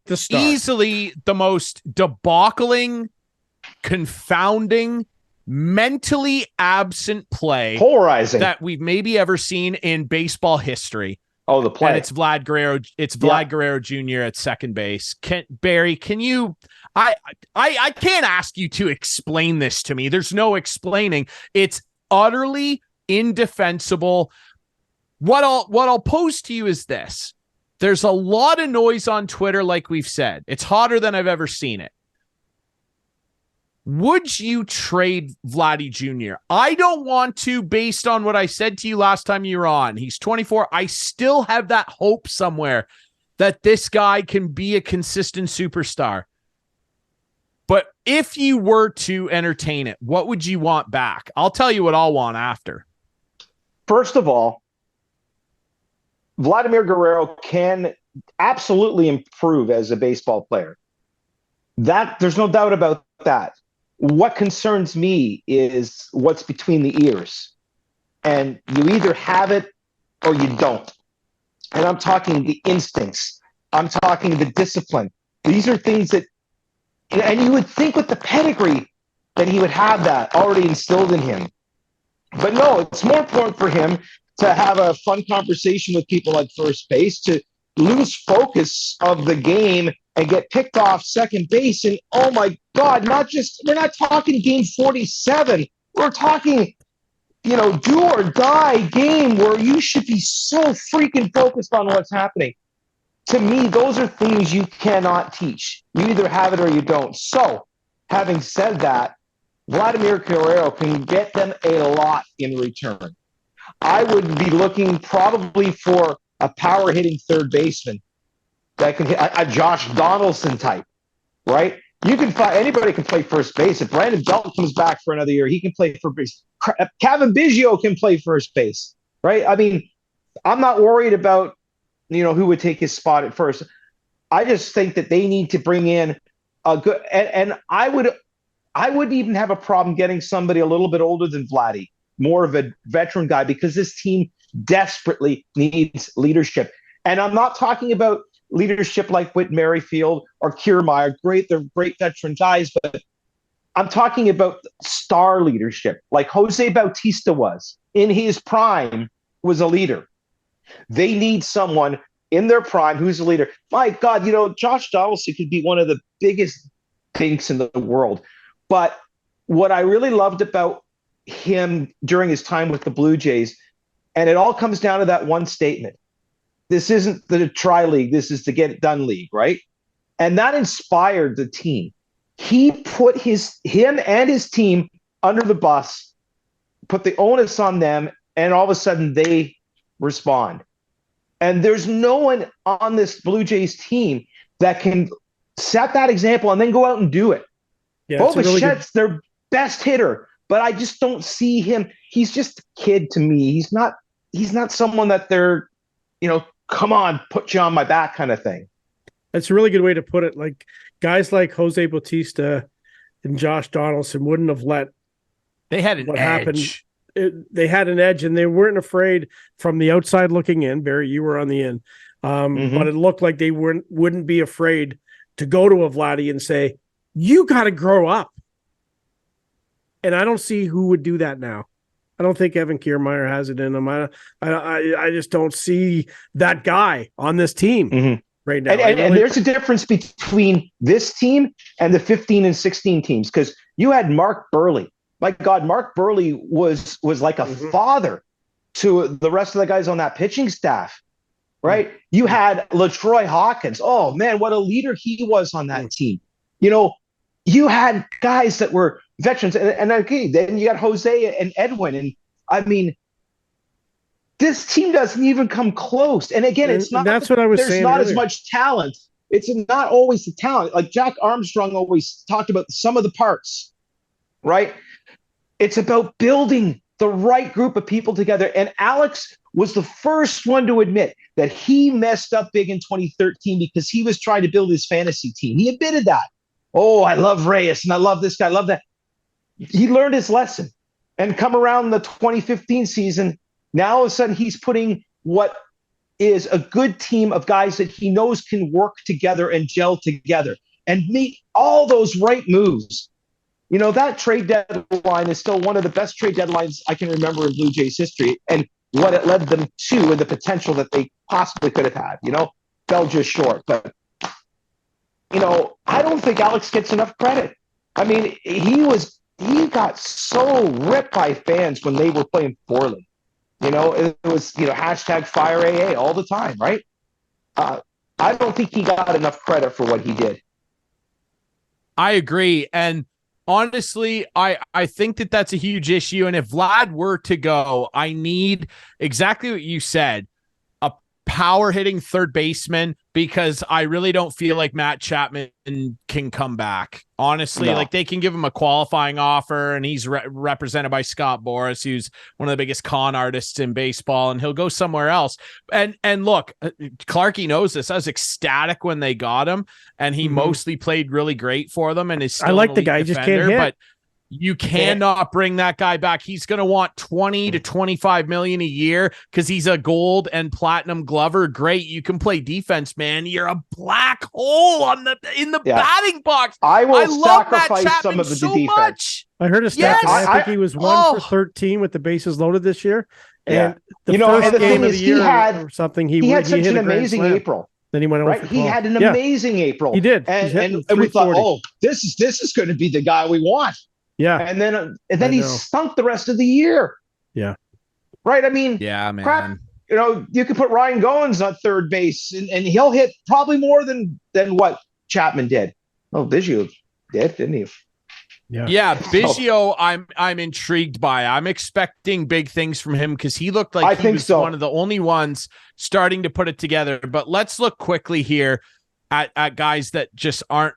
the start. Easily the most debauching, confounding, mentally absent play, polarizing, that we've maybe ever seen in baseball history. Oh, the play. And it's Vlad Guerrero. It's Vlad Guerrero Jr. at second base. Barry, can you? I can't ask you to explain this to me. There's no explaining. It's utterly indefensible. What I'll pose to you is this. There's a lot of noise on Twitter, like we've said. It's hotter than I've ever seen it. Would you trade Vladdy Jr.? I don't want to, based on what I said to you last time you were on. He's 24. I still have that hope somewhere that this guy can be a consistent superstar. But if you were to entertain it, what would you want back? I'll tell you what I'll want after. First of all, Vladimir Guerrero can absolutely improve as a baseball player. That there's no doubt about that. What concerns me is what's between the ears. And you either have it or you don't. And I'm talking the instincts. I'm talking the discipline. These are things that, and you would think with the pedigree that he would have that already instilled in him. But no, it's more important for him to have a fun conversation with people at first base, to lose focus of the game and get picked off second base. And oh my God, we're not talking game 47. We're talking, do or die game where you should be so freaking focused on what's happening. To me, those are things you cannot teach. You either have it or you don't. So, having said that, Vladimir Guerrero can get them a lot in return. I would be looking probably for a power hitting third baseman that can hit a Josh Donaldson type, right? You can find anybody can play first base. If Brandon Belt comes back for another year, he can play first base. Kevin Biggio can play first base, right? I mean, I'm not worried about who would take his spot at first. I just think that they need to bring in a good, and I wouldn't even have a problem getting somebody a little bit older than Vladdy, more of a veteran guy, because this team desperately needs leadership. And I'm not talking about leadership like Whit Merrifield or Kiermaier. They're great veteran guys, but I'm talking about star leadership, like Jose Bautista was in his prime, was a leader. They need someone in their prime who's a leader. My God, Josh Donaldson could be one of the biggest dinks in the world. But what I really loved about him during his time with the Blue Jays, and it all comes down to that one statement: this isn't the try league, this is the get it done league, right? And that inspired the team. He put him and his team under the bus, put the onus on them, and all of a sudden they respond. And there's no one on this Blue Jays team that can set that example and then go out and do it. Yeah, Bo Bichette's their best hitter, but I just don't see him. He's just a kid to me. He's not someone that they're, come on, put you on my back kind of thing. That's a really good way to put it. Like guys like Jose Bautista and Josh Donaldson wouldn't have let they had an what edge. happened. They had an edge, and they weren't afraid from the outside looking in. Barry, you were on the in, but it looked like they wouldn't be afraid to go to a Vladdy and say, "You got to grow up." And I don't see who would do that now. I don't think Evan Kiermaier has it in him. I just don't see that guy on this team right now. And there's a difference between this team and the 15 and 16 teams, because you had Mark Burley. My God, Mark Burley was like a father to the rest of the guys on that pitching staff, right? You had LaTroy Hawkins. Oh, man, what a leader he was on that team. You had guys that were veterans. And okay, then you got Jose and Edwin. And, I mean, this team doesn't even come close. And, again, it's not – that's what I was saying. There's not as much talent. It's not always the talent. Like Jack Armstrong always talked about the sum of the parts, right? It's about building the right group of people together. And Alex was the first one to admit that he messed up big in 2013 because he was trying to build his fantasy team. He admitted that. Oh, I love Reyes and I love this guy. I love that. He learned his lesson. And come around the 2015 season, now all of a sudden he's putting what is a good team of guys that he knows can work together and gel together and make all those right moves. That trade deadline is still one of the best trade deadlines I can remember in Blue Jays history, and what it led them to and the potential that they possibly could have had, fell just short. But, I don't think Alex gets enough credit. I mean, he got so ripped by fans when they were playing poorly. It was, hashtag fire AA all the time, right? I don't think he got enough credit for what he did. I agree. And honestly, I think that that's a huge issue. And if Vlad were to go, I need exactly what you said, a power hitting third baseman because I really don't feel like Matt Chapman can come back. Honestly, like they can give him a qualifying offer, and he's represented by Scott Boras, who's one of the biggest con artists in baseball, and he'll go somewhere else. And look, Clarkey knows this. I was ecstatic when they got him, and he mostly played really great for them. And is still I like the guy, he just can't hit. But you cannot bring that guy back. He's going to want 20 to 25 million a year because he's a gold and platinum glover. Great. You can play defense, man. You're a black hole in the batting box. I love sacrifice Matt some of the so defense. much. I heard a stat. I think he was 1 for 13 with the bases loaded this year. And the first game of the year or something, he had such an amazing April. Then he went over. Right? He had an amazing April. He did. And we thought, this is going to be the guy we want. Yeah. And then he stunk the rest of the year. Yeah. Right. I mean, man. Crap, you could put Ryan Goins on third base and he'll hit probably more than what Chapman did. Oh, Biggio did, didn't he? Yeah, Biggio, I'm intrigued by. I'm expecting big things from him because he looked like he was one of the only ones starting to put it together. But let's look quickly here at guys that just aren't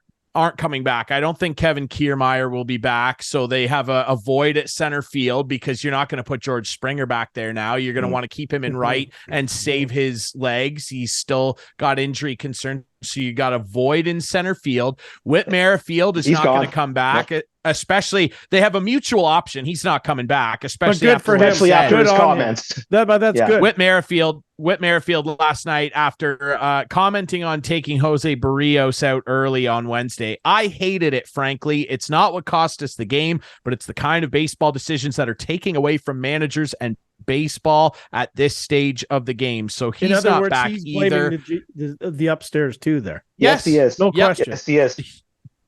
coming back. I don't think Kevin Kiermaier will be back, so they have a void at center field because you're not going to put George Springer back there now. You're going to want to keep him in right and save his legs. He's still got injury concerns, so you got a void in center field. Whit Merrifield is not going to come back. Nope. Especially, they have a mutual option. He's not coming back, especially after his comments. That's good. Whit Merrifield last night after commenting on taking Jose Berrios out early on Wednesday. I hated it, frankly. It's not what cost us the game, but it's the kind of baseball decisions that are taking away from managers and baseball at this stage of the game. So he's not back either. The upstairs too there. Yes, he is. No question. Yes, he is.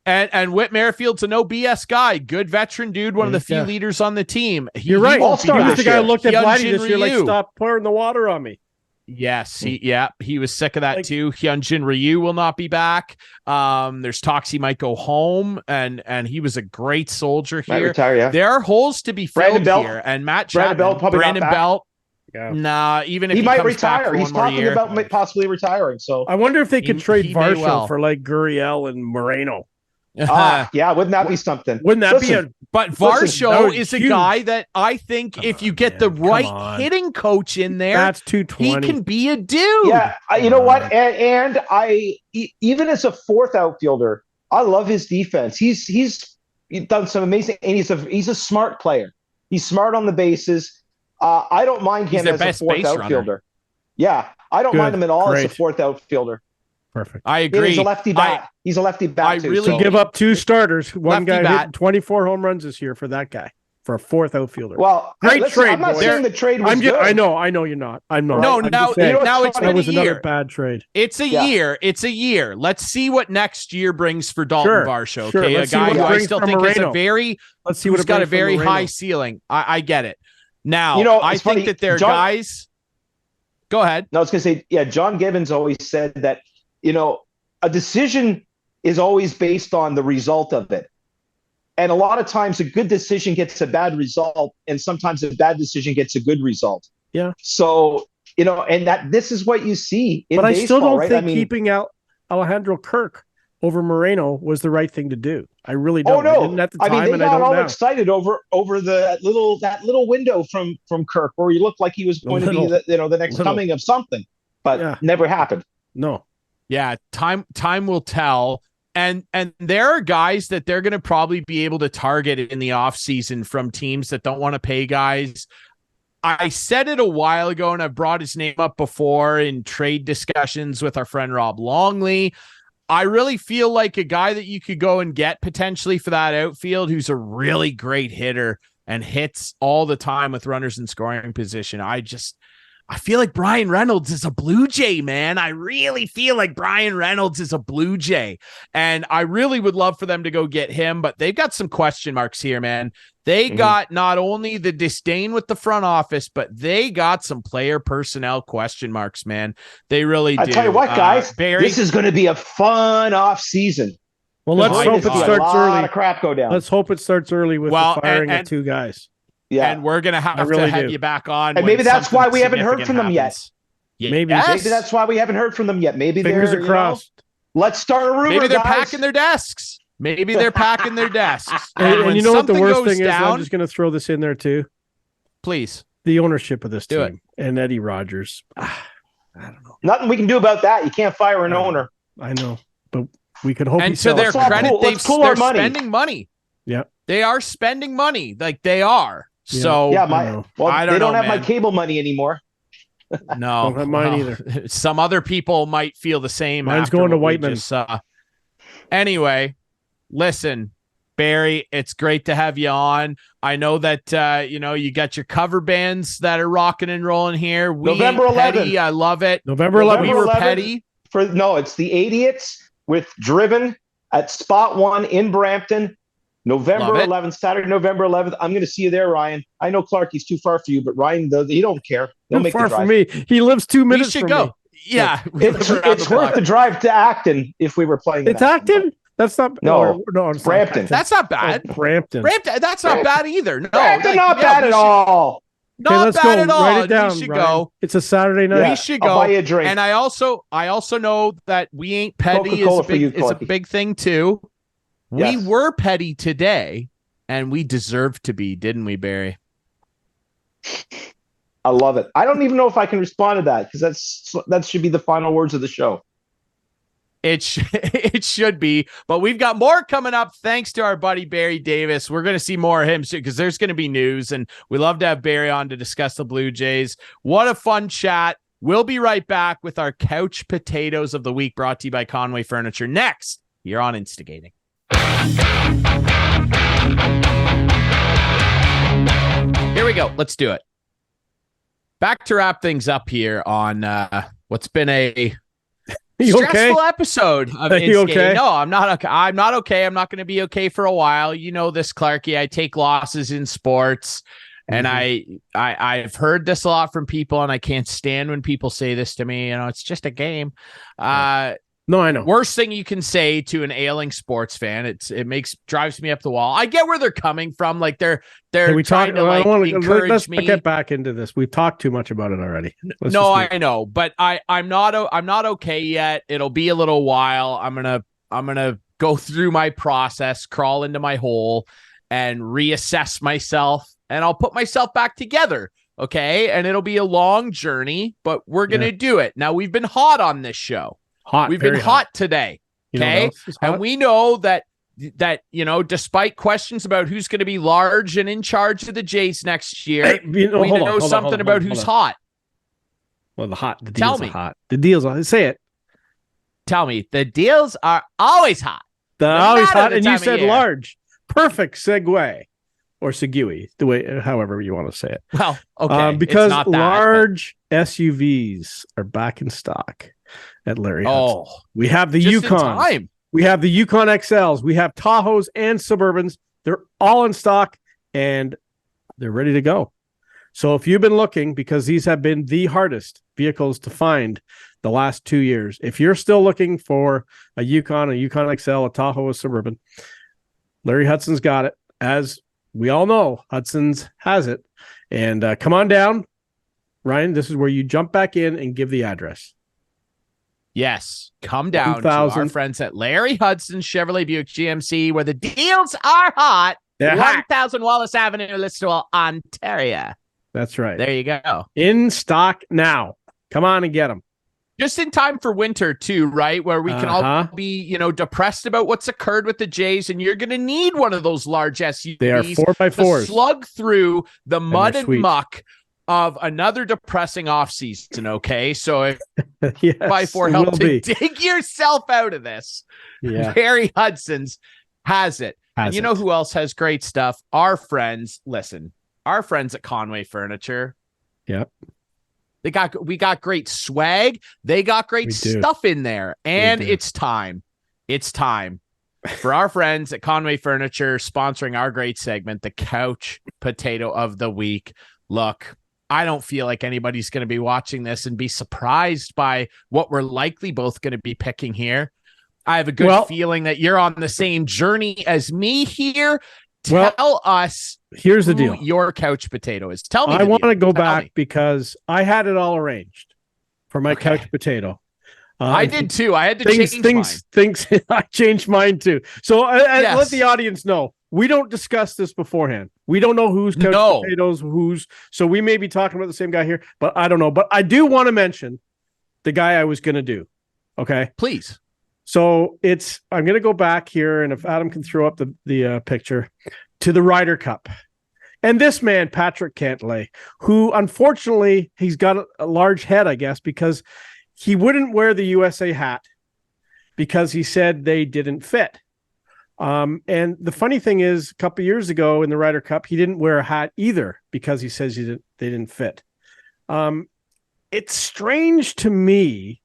And Whit Merrifield's a no BS guy, good veteran dude, one of the few leaders on the team. You're right. All-star. He's the guy who looked at Vladdy this year like, stop pouring the water on me. Yes, he was sick of that too. Hyunjin Ryu will not be back. There's talks he might go home, and he was a great soldier here. Retire, There are holes to be filled here, and Matt Chapman, Brandon Belt. Yeah. Nah, even if he might comes retire, back for he's one more talking about possibly retiring. So I wonder if they could trade Varsho for like Gurriel and Moreno. Wouldn't that be something? Wouldn't that be a? But Varsho is a guy that I think if you get the right hitting coach in there, that's 220. He can be a dude. Yeah, you know what? And I even as a fourth outfielder, I love his defense. He's done some amazing, and he's a smart player. He's smart on the bases. I don't mind him as a fourth outfielder. Runner. Yeah, I don't mind him at all as a fourth outfielder. Perfect. I agree. He's a lefty bat. He's a lefty bat too. So give up 2 starters. One guy hitting 24 home runs this year for that guy, for a fourth outfielder. Well, great trade. I'm not saying the trade was good. I know you're not. I'm not. No, now it's that was a year. Another bad trade. It's a year. It's a year. Let's see what next year brings for Dalton Varsho. Okay, a guy who I still think has a very who's got a very high ceiling. I get it. Now, I think that there are guys. Go ahead. No, I was going to say, John Gibbons always said that, a decision is always based on the result of it. And a lot of times a good decision gets a bad result, and sometimes a bad decision gets a good result. Yeah. So, and that this is what you see in baseball, I still don't right? think keeping out Alejandro Kirk over Moreno was the right thing to do. I really don't. Oh, no. I didn't at the time, they got all excited over that little window from Kirk where he looked like he was going to be the next coming of something, but never happened. No. Yeah, time will tell. And there are guys that they're going to probably be able to target in the offseason from teams that don't want to pay guys. I said it a while ago, and I've brought his name up before in trade discussions with our friend Rob Longley. I really feel like a guy that you could go and get potentially for that outfield who's a really great hitter and hits all the time with runners in scoring position. I feel like Brian Reynolds is a Blue Jay, man. I really feel like Brian Reynolds is a Blue Jay. And I really would love for them to go get him, but they've got some question marks here, man. They got not only the disdain with the front office, but they got some player personnel question marks, man. They really do. I tell you what, guys, Barry, this is going to be a fun off season. Well, let's hope it starts early. A lot of crap go down. Let's hope it starts early with the firing of 2 guys. Yeah, and we're gonna have to have you back on. And maybe that's why we haven't heard from them yet. Maybe. Yes. Maybe that's why we haven't heard from them yet. Maybe Fingers they're crossed. Let's start a rumor. Maybe they're guys. packing their desks. Maybe they're packing their desks. And when you know what the something worst goes thing is? down, I'm just going to throw this in there too. please. The ownership of this Do team and Eddie Rogers. I don't know. Nothing we can do about that. You can't fire an owner. I know, but we could hope. And he to sells. their Let's all credit, pool- they're let's pool our money. spending money. Yeah. They are spending money. Like they are. Yeah. So Yeah, I know. I don't they don't know, have my man. cable money anymore. no, Don't have mine either. Some other people might feel the same. Mine's after going to what we Whiteman. just saw. Anyway, listen, Barry, it's great to have you on. I know that you got your cover bands that are rocking and rolling here. We November ain't 11th. petty. I love it. November November 11th. We were 11th. petty. It's the Idiots with Driven at Spot 1 in Brampton. November Love it. 11th, Saturday, November 11th. I'm going to see you there, Ryan. I know Clarkey's too far for you, but Ryan, he don't care. He'll Too make the far drive. from me. He lives 2 We minutes should from go. me. Yeah, It's worth the drive to Acton if we were playing. It's that. Acton. That's not. No. no, it's Brampton. Not That's not bad. Oh, Brampton. Brampton, that's not bad either. No, Brampton, like, not yeah, bad we at should- all. Okay, Not let's bad go. at all. Write it down. We should Ryan. go. It's a Saturday night. Yeah, We should I'll go. buy you a drink. And I also know that we ain't petty Coca-Cola is for you, a Clarkey. big thing too. We Yes. were petty today, and we deserved to be, didn't we, Barry? I love it. I don't even know if I can respond to that because that should be the final words of the show. It should be, but we've got more coming up thanks to our buddy Barry Davis. We're going to see more of him soon because there's going to be news, and we love to have Barry on to discuss the Blue Jays. What a fun chat. We'll be right back with our couch potatoes of the week, brought to you by Conway Furniture. Next, you're on Instigating. Here we go. Let's do it. Back to wrap things up here on what's been a You stressful okay? episode of Are you Instigating. okay? No, I'm not okay. I'm not okay. I'm not going to be okay for a while. You know this, Clarkey. I take losses in sports, and I've heard this a lot from people, and I can't stand when people say this to me. It's just a game. No, I know. Worst thing you can say to an ailing sports fan. It drives me up the wall. I get where they're coming from. Like they're Can we trying talk? to I wanna, encourage let's me. get back into this. We've talked too much about it already. Let's No, just I know, but I'm not okay yet. It'll be a little while. I'm gonna go through my process, crawl into my hole, and reassess myself, and I'll put myself back together. Okay, and it'll be a long journey, but we're gonna do it. Now we've been hot on this show. hot. We've been very hot today. You know what Okay, else is hot? and we know that despite questions about who's going to be large and in charge of the Jays next year, Hey, we know something about who's hot. Well, the Tell deals me. are hot. The deals are. Say it. Tell me, the deals are always hot. The No always matter hot, the and you time of said year. large. Perfect segue, or segue, the way, however you want to say it. Well, okay, Because it's not that, large SUVs are back in stock at Larry but- Hudson. oh, We have the just in Yukons. time. We have the Yukon XLs. We have Tahoes and Suburbans. They're all in stock and they're ready to go. So if you've been looking, because these have been the hardest vehicles to find the last 2 years, if you're still looking for a Yukon XL, a Tahoe, a Suburban, Larry Hudson's got it. As we all know, Hudson's has it. And come on down. Ryan, this is where you jump back in and give the address. Yes, come down to 2000. our friends at Larry Hudson Chevrolet Buick GMC, where the deals are hot. They're hot. 1000 Wallace Avenue, Listowel, Ontario. That's right. There you go. In stock now. Come on and get them. Just in time for winter too, right? Where we can all be, depressed about what's occurred with the Jays, and you're going to need one of those large SUVs. They are 4x4s. to slug through the mud they're and sweet. muck of another depressing offseason. Okay, so if Yes, 4x4 it help will to be. dig yourself out of this, Yeah. Barry Hudson's has it. And you know it. who else has great stuff? Our friends. Listen, our friends at Conway Furniture. Yep. We got great swag. They got great We do. stuff in there. And do. it's time. It's time for our friends at Conway Furniture sponsoring our great segment, the Couch Potato of the Week. Look, I don't feel like anybody's going to be watching this and be surprised by what we're likely both going to be picking here. I have a good feeling that you're on the same journey as me here. Tell us Here's the who deal. your couch potato is. Tell me. I want to go Tell back me. because I had it all arranged. for my Okay. couch potato. I did too. I had to change mine. Things. I changed mine too. So I Yes. let the audience know. We don't discuss this beforehand. We don't know who's couch potatoes, who's. So we may be talking about the same guy here, but I don't know. But I do want to mention the guy I was going to do. Okay, Please. so I'm going to go back here, and if Adam can throw up the picture to the Ryder Cup, and this man Patrick Cantlay, who unfortunately he's got a large head, I guess, because he wouldn't wear the USA hat because he said they didn't fit. And the funny thing is, a couple of years ago in the Ryder Cup, he didn't wear a hat either because he says they didn't fit. It's strange to me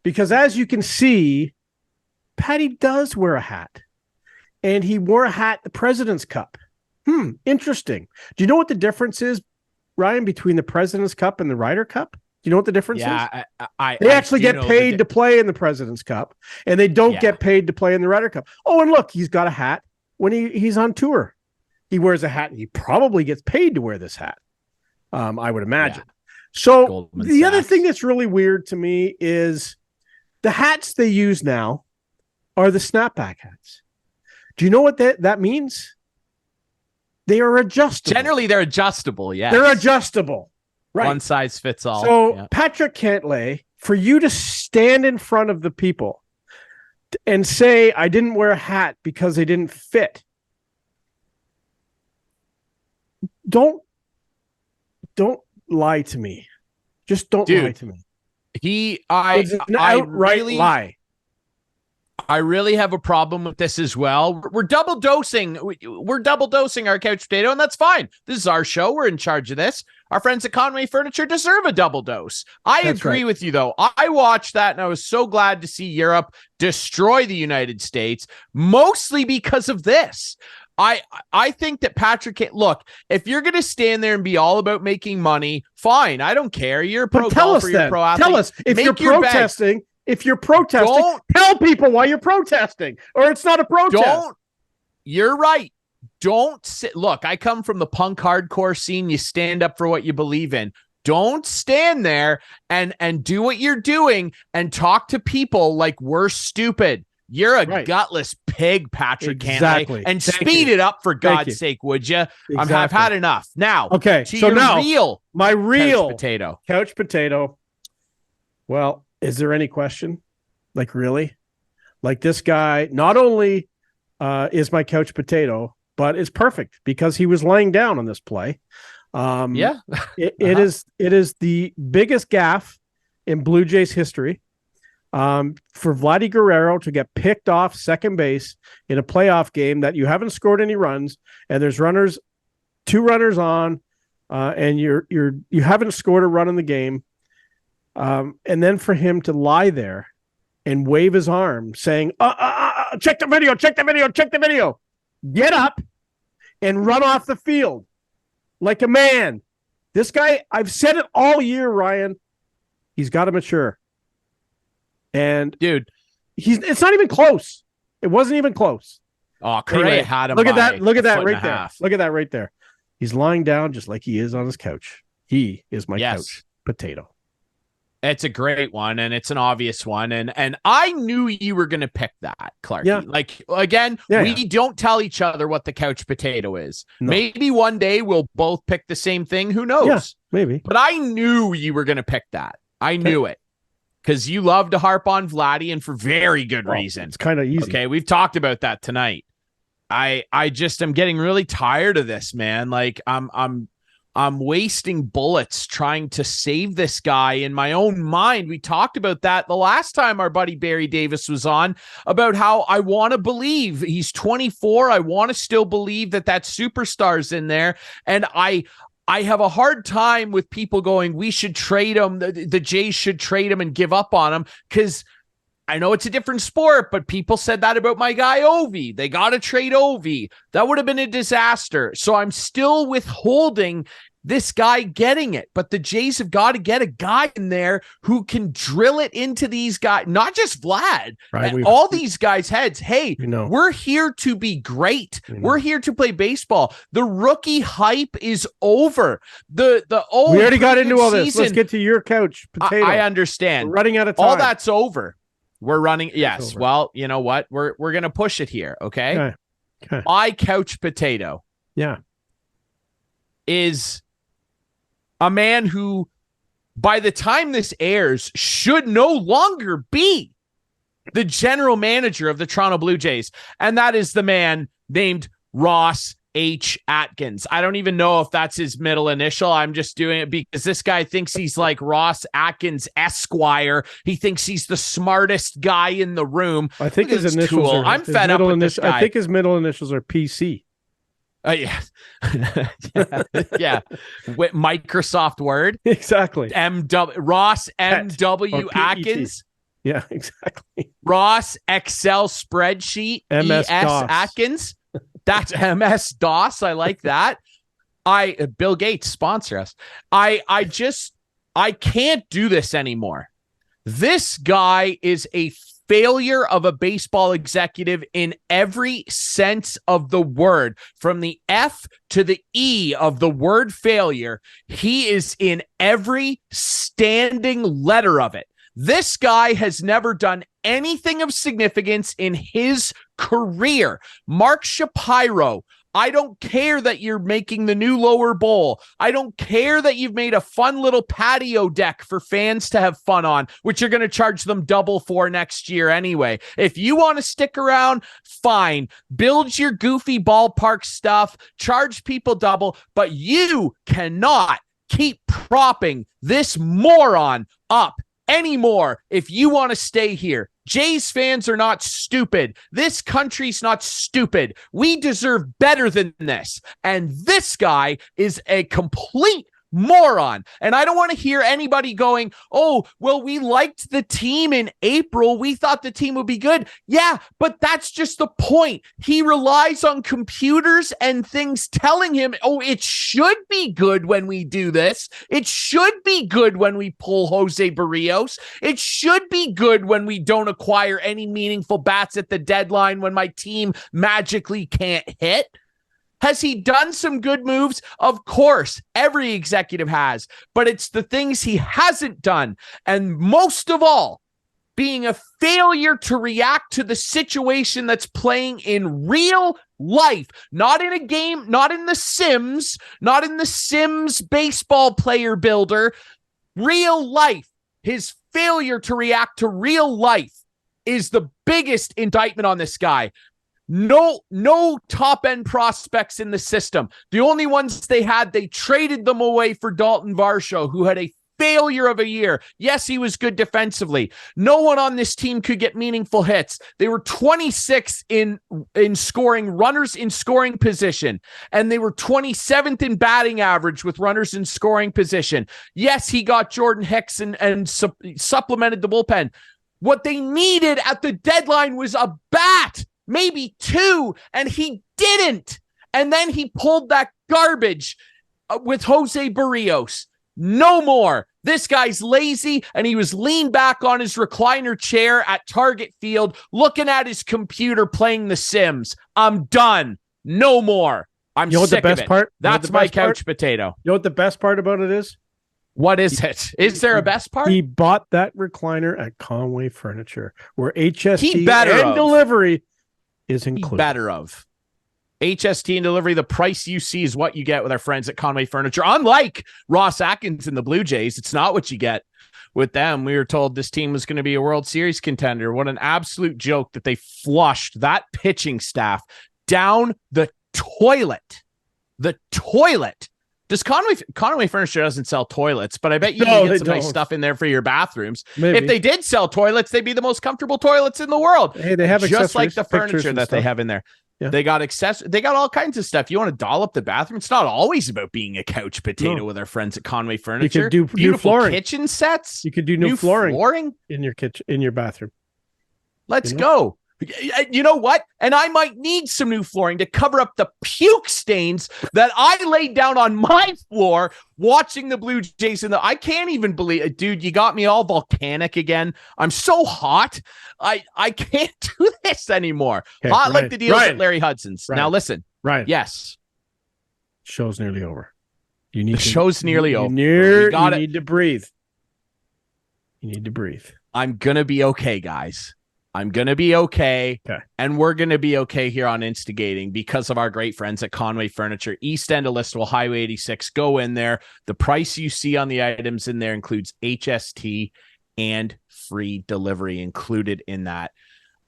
because, as you can see, Patty does wear a hat, and he wore a hat at the President's Cup. Interesting. Do you know what the difference is, Ryan, between the President's Cup and the Ryder Cup? Do you know what the difference is? They actually get paid to play in the President's Cup, and they don't get paid to play in the Ryder Cup. Oh, and look, he's got a hat when he's on tour. He wears a hat, and he probably gets paid to wear this hat, I would imagine. Yeah. So Goldman other thing that's really weird to me is the hats they use now are the snapback hats. Do you know what that means? They are adjustable. Generally, they're adjustable, yes. They're adjustable. Right. One size fits all. So, Patrick Cantlay, for you to stand in front of the people and say, I didn't wear a hat because they didn't fit. Don't lie to me. Just don't lie to me. It's an outright lie. I really have a problem with this as well. We're double dosing. We're double dosing our couch potato, and that's fine. This is our show. We're in charge of this. Our friends at Conway Furniture deserve a double dose. I agree with you, though. I watched that, and I was so glad to see Europe destroy the United States, mostly because of this. I think that Patrick, look, if you're going to stand there and be all about making money, fine. I don't care. You're a pro golfer, you're a pro athlete. Tell us, if you're protesting, tell people why you're protesting, or it's not a protest. You're right. Don't sit. Look, I come from the punk hardcore scene. You stand up for what you believe in. Don't stand there and do what you're doing and talk to people like we're stupid. You're a gutless pig, Patrick Cantlay. And speed it up for God's sake, would you? Exactly. I've had enough. Now, okay. So now, my real couch potato. Well, is there any question? Like, really? Like, this guy not only is my couch potato, but is perfect because he was laying down on this play. It is the biggest gaffe in Blue Jays history. For Vladdy Guerrero to get picked off second base in a playoff game that you haven't scored any runs, and there's two runners on, and you haven't scored a run in the game. And then for him to lie there and wave his arm saying, check the video, get up and run off the field like a man. This guy, I've said it all year, Ryan, he's got to mature. And dude, it's not even close. It wasn't even close. Oh, Correa had him. Look at that right there. Look at that right there. He's lying down just like he is on his couch. He is my couch potato. It's a great one, and it's an obvious one, and I knew you were going to pick that, Clarkey. Yeah. Like, again, we don't tell each other what the couch potato is. No. Maybe one day we'll both pick the same thing. Who knows? Yeah, maybe. But I knew you were going to pick that. I knew it. Because you love to harp on Vladdy, and for very good reason. It's kind of easy. Okay, we've talked about that tonight. I just am getting really tired of this, man. Like, I'm wasting bullets trying to save this guy in my own mind. We talked about that the last time our buddy Barry Davis was on, about how I want to believe he's 24. I want to still believe that superstar's in there. And I have a hard time with people going, we should trade him. The Jays should trade him and give up on him, because I know it's a different sport, but people said that about my guy Ovi. They got to trade Ovi. That would have been a disaster. So I'm still withholding this guy getting it. But the Jays have got to get a guy in there who can drill it into these guys, not just Vlad, Right, all these guys' heads. Hey, know. we're here to be great. We're here to play baseball. The rookie hype is over. We already got into all this. Let's get to your couch potato. I understand. We're running out of time. All that's over. We're running. Yes. Well, you know what? We're going to push it here. Okay. My couch potato. Yeah. Is a man who, by the time this airs, should no longer be the general manager of the Toronto Blue Jays. And that is the man named Ross H. Atkins. I don't even know if that's his middle initial. I'm just doing it because this guy thinks he's like Ross Atkins Esquire. He thinks he's the smartest guy in the room. I think his initials are, I'm fed up with this guy. I think his middle initials are PC. Yeah. Yeah. With Microsoft Word. Exactly. Ross M.W. Atkins. Yeah, exactly. Ross Excel spreadsheet. MS DOS. Atkins. That's MS DOS. I like that. Bill Gates sponsor us. I can't do this anymore. This guy is a failure of a baseball executive in every sense of the word. From the F to the E of the word failure, he is in every standing letter of it. This guy has never done anything of significance in his career. Mark Shapiro, I don't care that you're making the new lower bowl. I don't care that you've made a fun little patio deck for fans to have fun on, which you're going to charge them double for next year anyway. If you want to stick around, fine. Build your goofy ballpark stuff, charge people double, but you cannot keep propping this moron up anymore if you want to stay here. Jays fans are not stupid. This country's not stupid. We deserve better than this. And this guy is a complete moron. And I don't want to hear anybody going, oh, well, we liked the team in April. We thought the team would be good. Yeah, but that's just the point. He relies on computers and things telling him, oh, it should be good when we do this. It should be good when we pull Jose Berrios. It should be good when we don't acquire any meaningful bats at the deadline when my team magically can't hit. Has he done some good moves? Of course, every executive has, but it's the things he hasn't done. And most of all, being a failure to react to the situation that's playing in real life, not in a game, not in the Sims, not in the Sims baseball player builder, real life. His failure to react to real life is the biggest indictment on this guy. No top-end prospects in the system. The only ones they had, they traded them away for Dalton Varsho, who had a failure of a year. Yes, he was good defensively. No one on this team could get meaningful hits. They were 26th in scoring, runners in scoring position, and they were 27th in batting average with runners in scoring position. Yes, he got Jordan Hicks and supplemented the bullpen. What they needed at the deadline was a bat. Maybe two, and he didn't. And then he pulled that garbage with Jose Berrios. No more. This guy's lazy, and he was leaned back on his recliner chair at Target Field, looking at his computer playing The Sims. I'm done. No more. I'm sick of it. That's my couch potato. You know what the best part about it is? What is it? Is there a best part? He bought that recliner at Conway Furniture, where HST and delivery is included. Better of HST and delivery. The price you see is what you get with our friends at Conway Furniture. Unlike Ross Atkins and the Blue Jays, it's not what you get with them. We were told this team was going to be a World Series contender. What an absolute joke that they flushed that pitching staff down the toilet. The toilet. Does Conway Furniture doesn't sell toilets, but I bet you can get some nice stuff in there for your bathrooms. Maybe. If they did sell toilets, they'd be the most comfortable toilets in the world. Hey, they have just like the furniture that they have in there. Yeah. They got They got all kinds of stuff. You want to doll up the bathroom? It's not always about being a couch potato with our friends at Conway Furniture. You could do beautiful new flooring. Kitchen sets. You could do new flooring in your kitchen, in your bathroom. Let's go. You know what? And I might need some new flooring to cover up the puke stains that I laid down on my floor watching the Blue Jays. I can't even believe it. Dude, you got me all volcanic again. I'm so hot. I can't do this anymore. Okay, Hot Ryan, like the deals at Larry Hudson's. Ryan, now listen. Ryan. Yes. Show's nearly over. The show's nearly over. You need to breathe. You need to breathe. I'm going to be okay, guys. I'm going to be okay. And we're going to be okay here on Instigating because of our great friends at Conway Furniture, East End of Listowel, Highway 86. Go in there. The price you see on the items in there includes HST and free delivery included in that.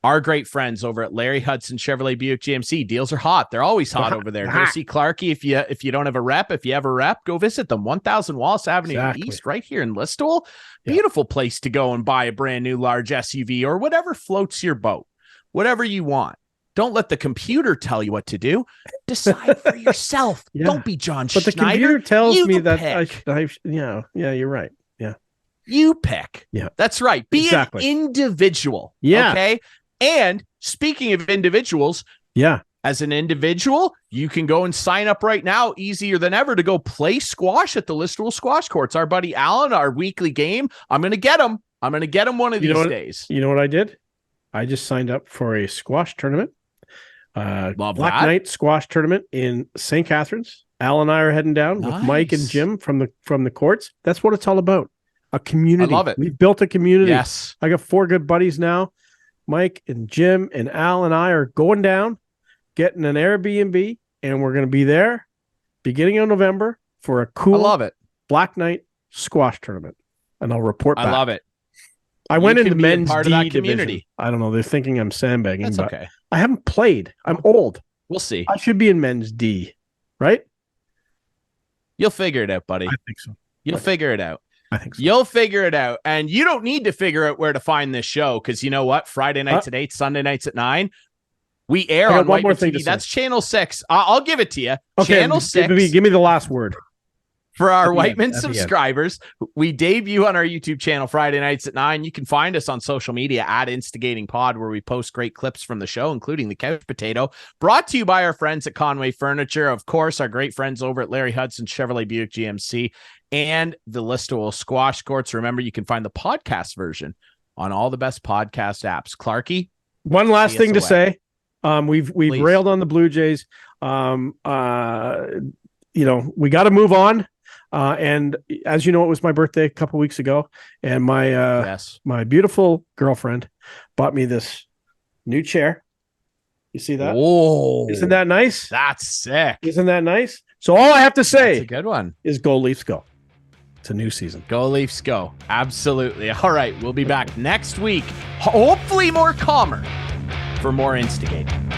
Our great friends over at Larry Hudson Chevrolet Buick GMC. Deals are hot. They're always hot over there. Go see Clarkey if you don't have a rep. If you have a rep, go visit them. 1000 Wallace Avenue East, right here in Listowel. Beautiful place to go and buy a brand new large SUV or whatever floats your boat. Whatever you want. Don't let the computer tell you what to do. Decide for yourself. Don't be John Schneider. But the computer tells me that you're right. Yeah. You pick. Yeah. That's right. Be an individual. Yeah. Okay. And speaking of individuals, as an individual, you can go and sign up right now, easier than ever, to go play squash at the Listowel Squash Courts. Our buddy Alan, our weekly game. I'm going to get him. I'm going to get him one of these days. You know what I did? I just signed up for a squash tournament. Black Night squash tournament in St. Catharines. Al and I are heading down with Mike and Jim from the courts. That's what it's all about. A community. I love it. We've built a community. Yes. I got 4 good buddies now. Mike and Jim and Al and I are going down, getting an Airbnb, and we're going to be there beginning of November for a cool Black Knight squash tournament. And I'll report back. I love it. I went into men's part D of that community. Division. I don't know. They're thinking I'm sandbagging. That's but okay. I haven't played. I'm old. We'll see. I should be in men's D, right? You'll figure it out, buddy. I think so. You'll figure it out. I think so. You'll figure it out. And you don't need to figure out where to find this show because you know what? Friday nights at 8, Sunday nights at 9. We air on one more Whiteman thing TV. That's Channel 6. I'll give it to you. Okay, Channel 6. Give me the last word. For our Whiteman subscribers, we debut on our YouTube channel Friday nights at 9. You can find us on social media at Instigating Pod, where we post great clips from the show, including the couch potato, brought to you by our friends at Conway Furniture. Of course, our great friends over at Larry Hudson Chevrolet Buick GMC and the Listowel Squash Courts. Remember, you can find the podcast version on all the best podcast apps. Clarkey, one last thing to say. We've Please. railed on the Blue Jays. We got to move on. And as you know, it was my birthday a couple weeks ago, and my beautiful girlfriend bought me this new chair. You see that? Oh, isn't that nice? That's sick. Isn't that nice? So all I have to say, that's a good one, is go Leafs go. It's a new season. Go Leafs go. Absolutely. All right, we'll be back next week, hopefully more calmer, for more Instigating.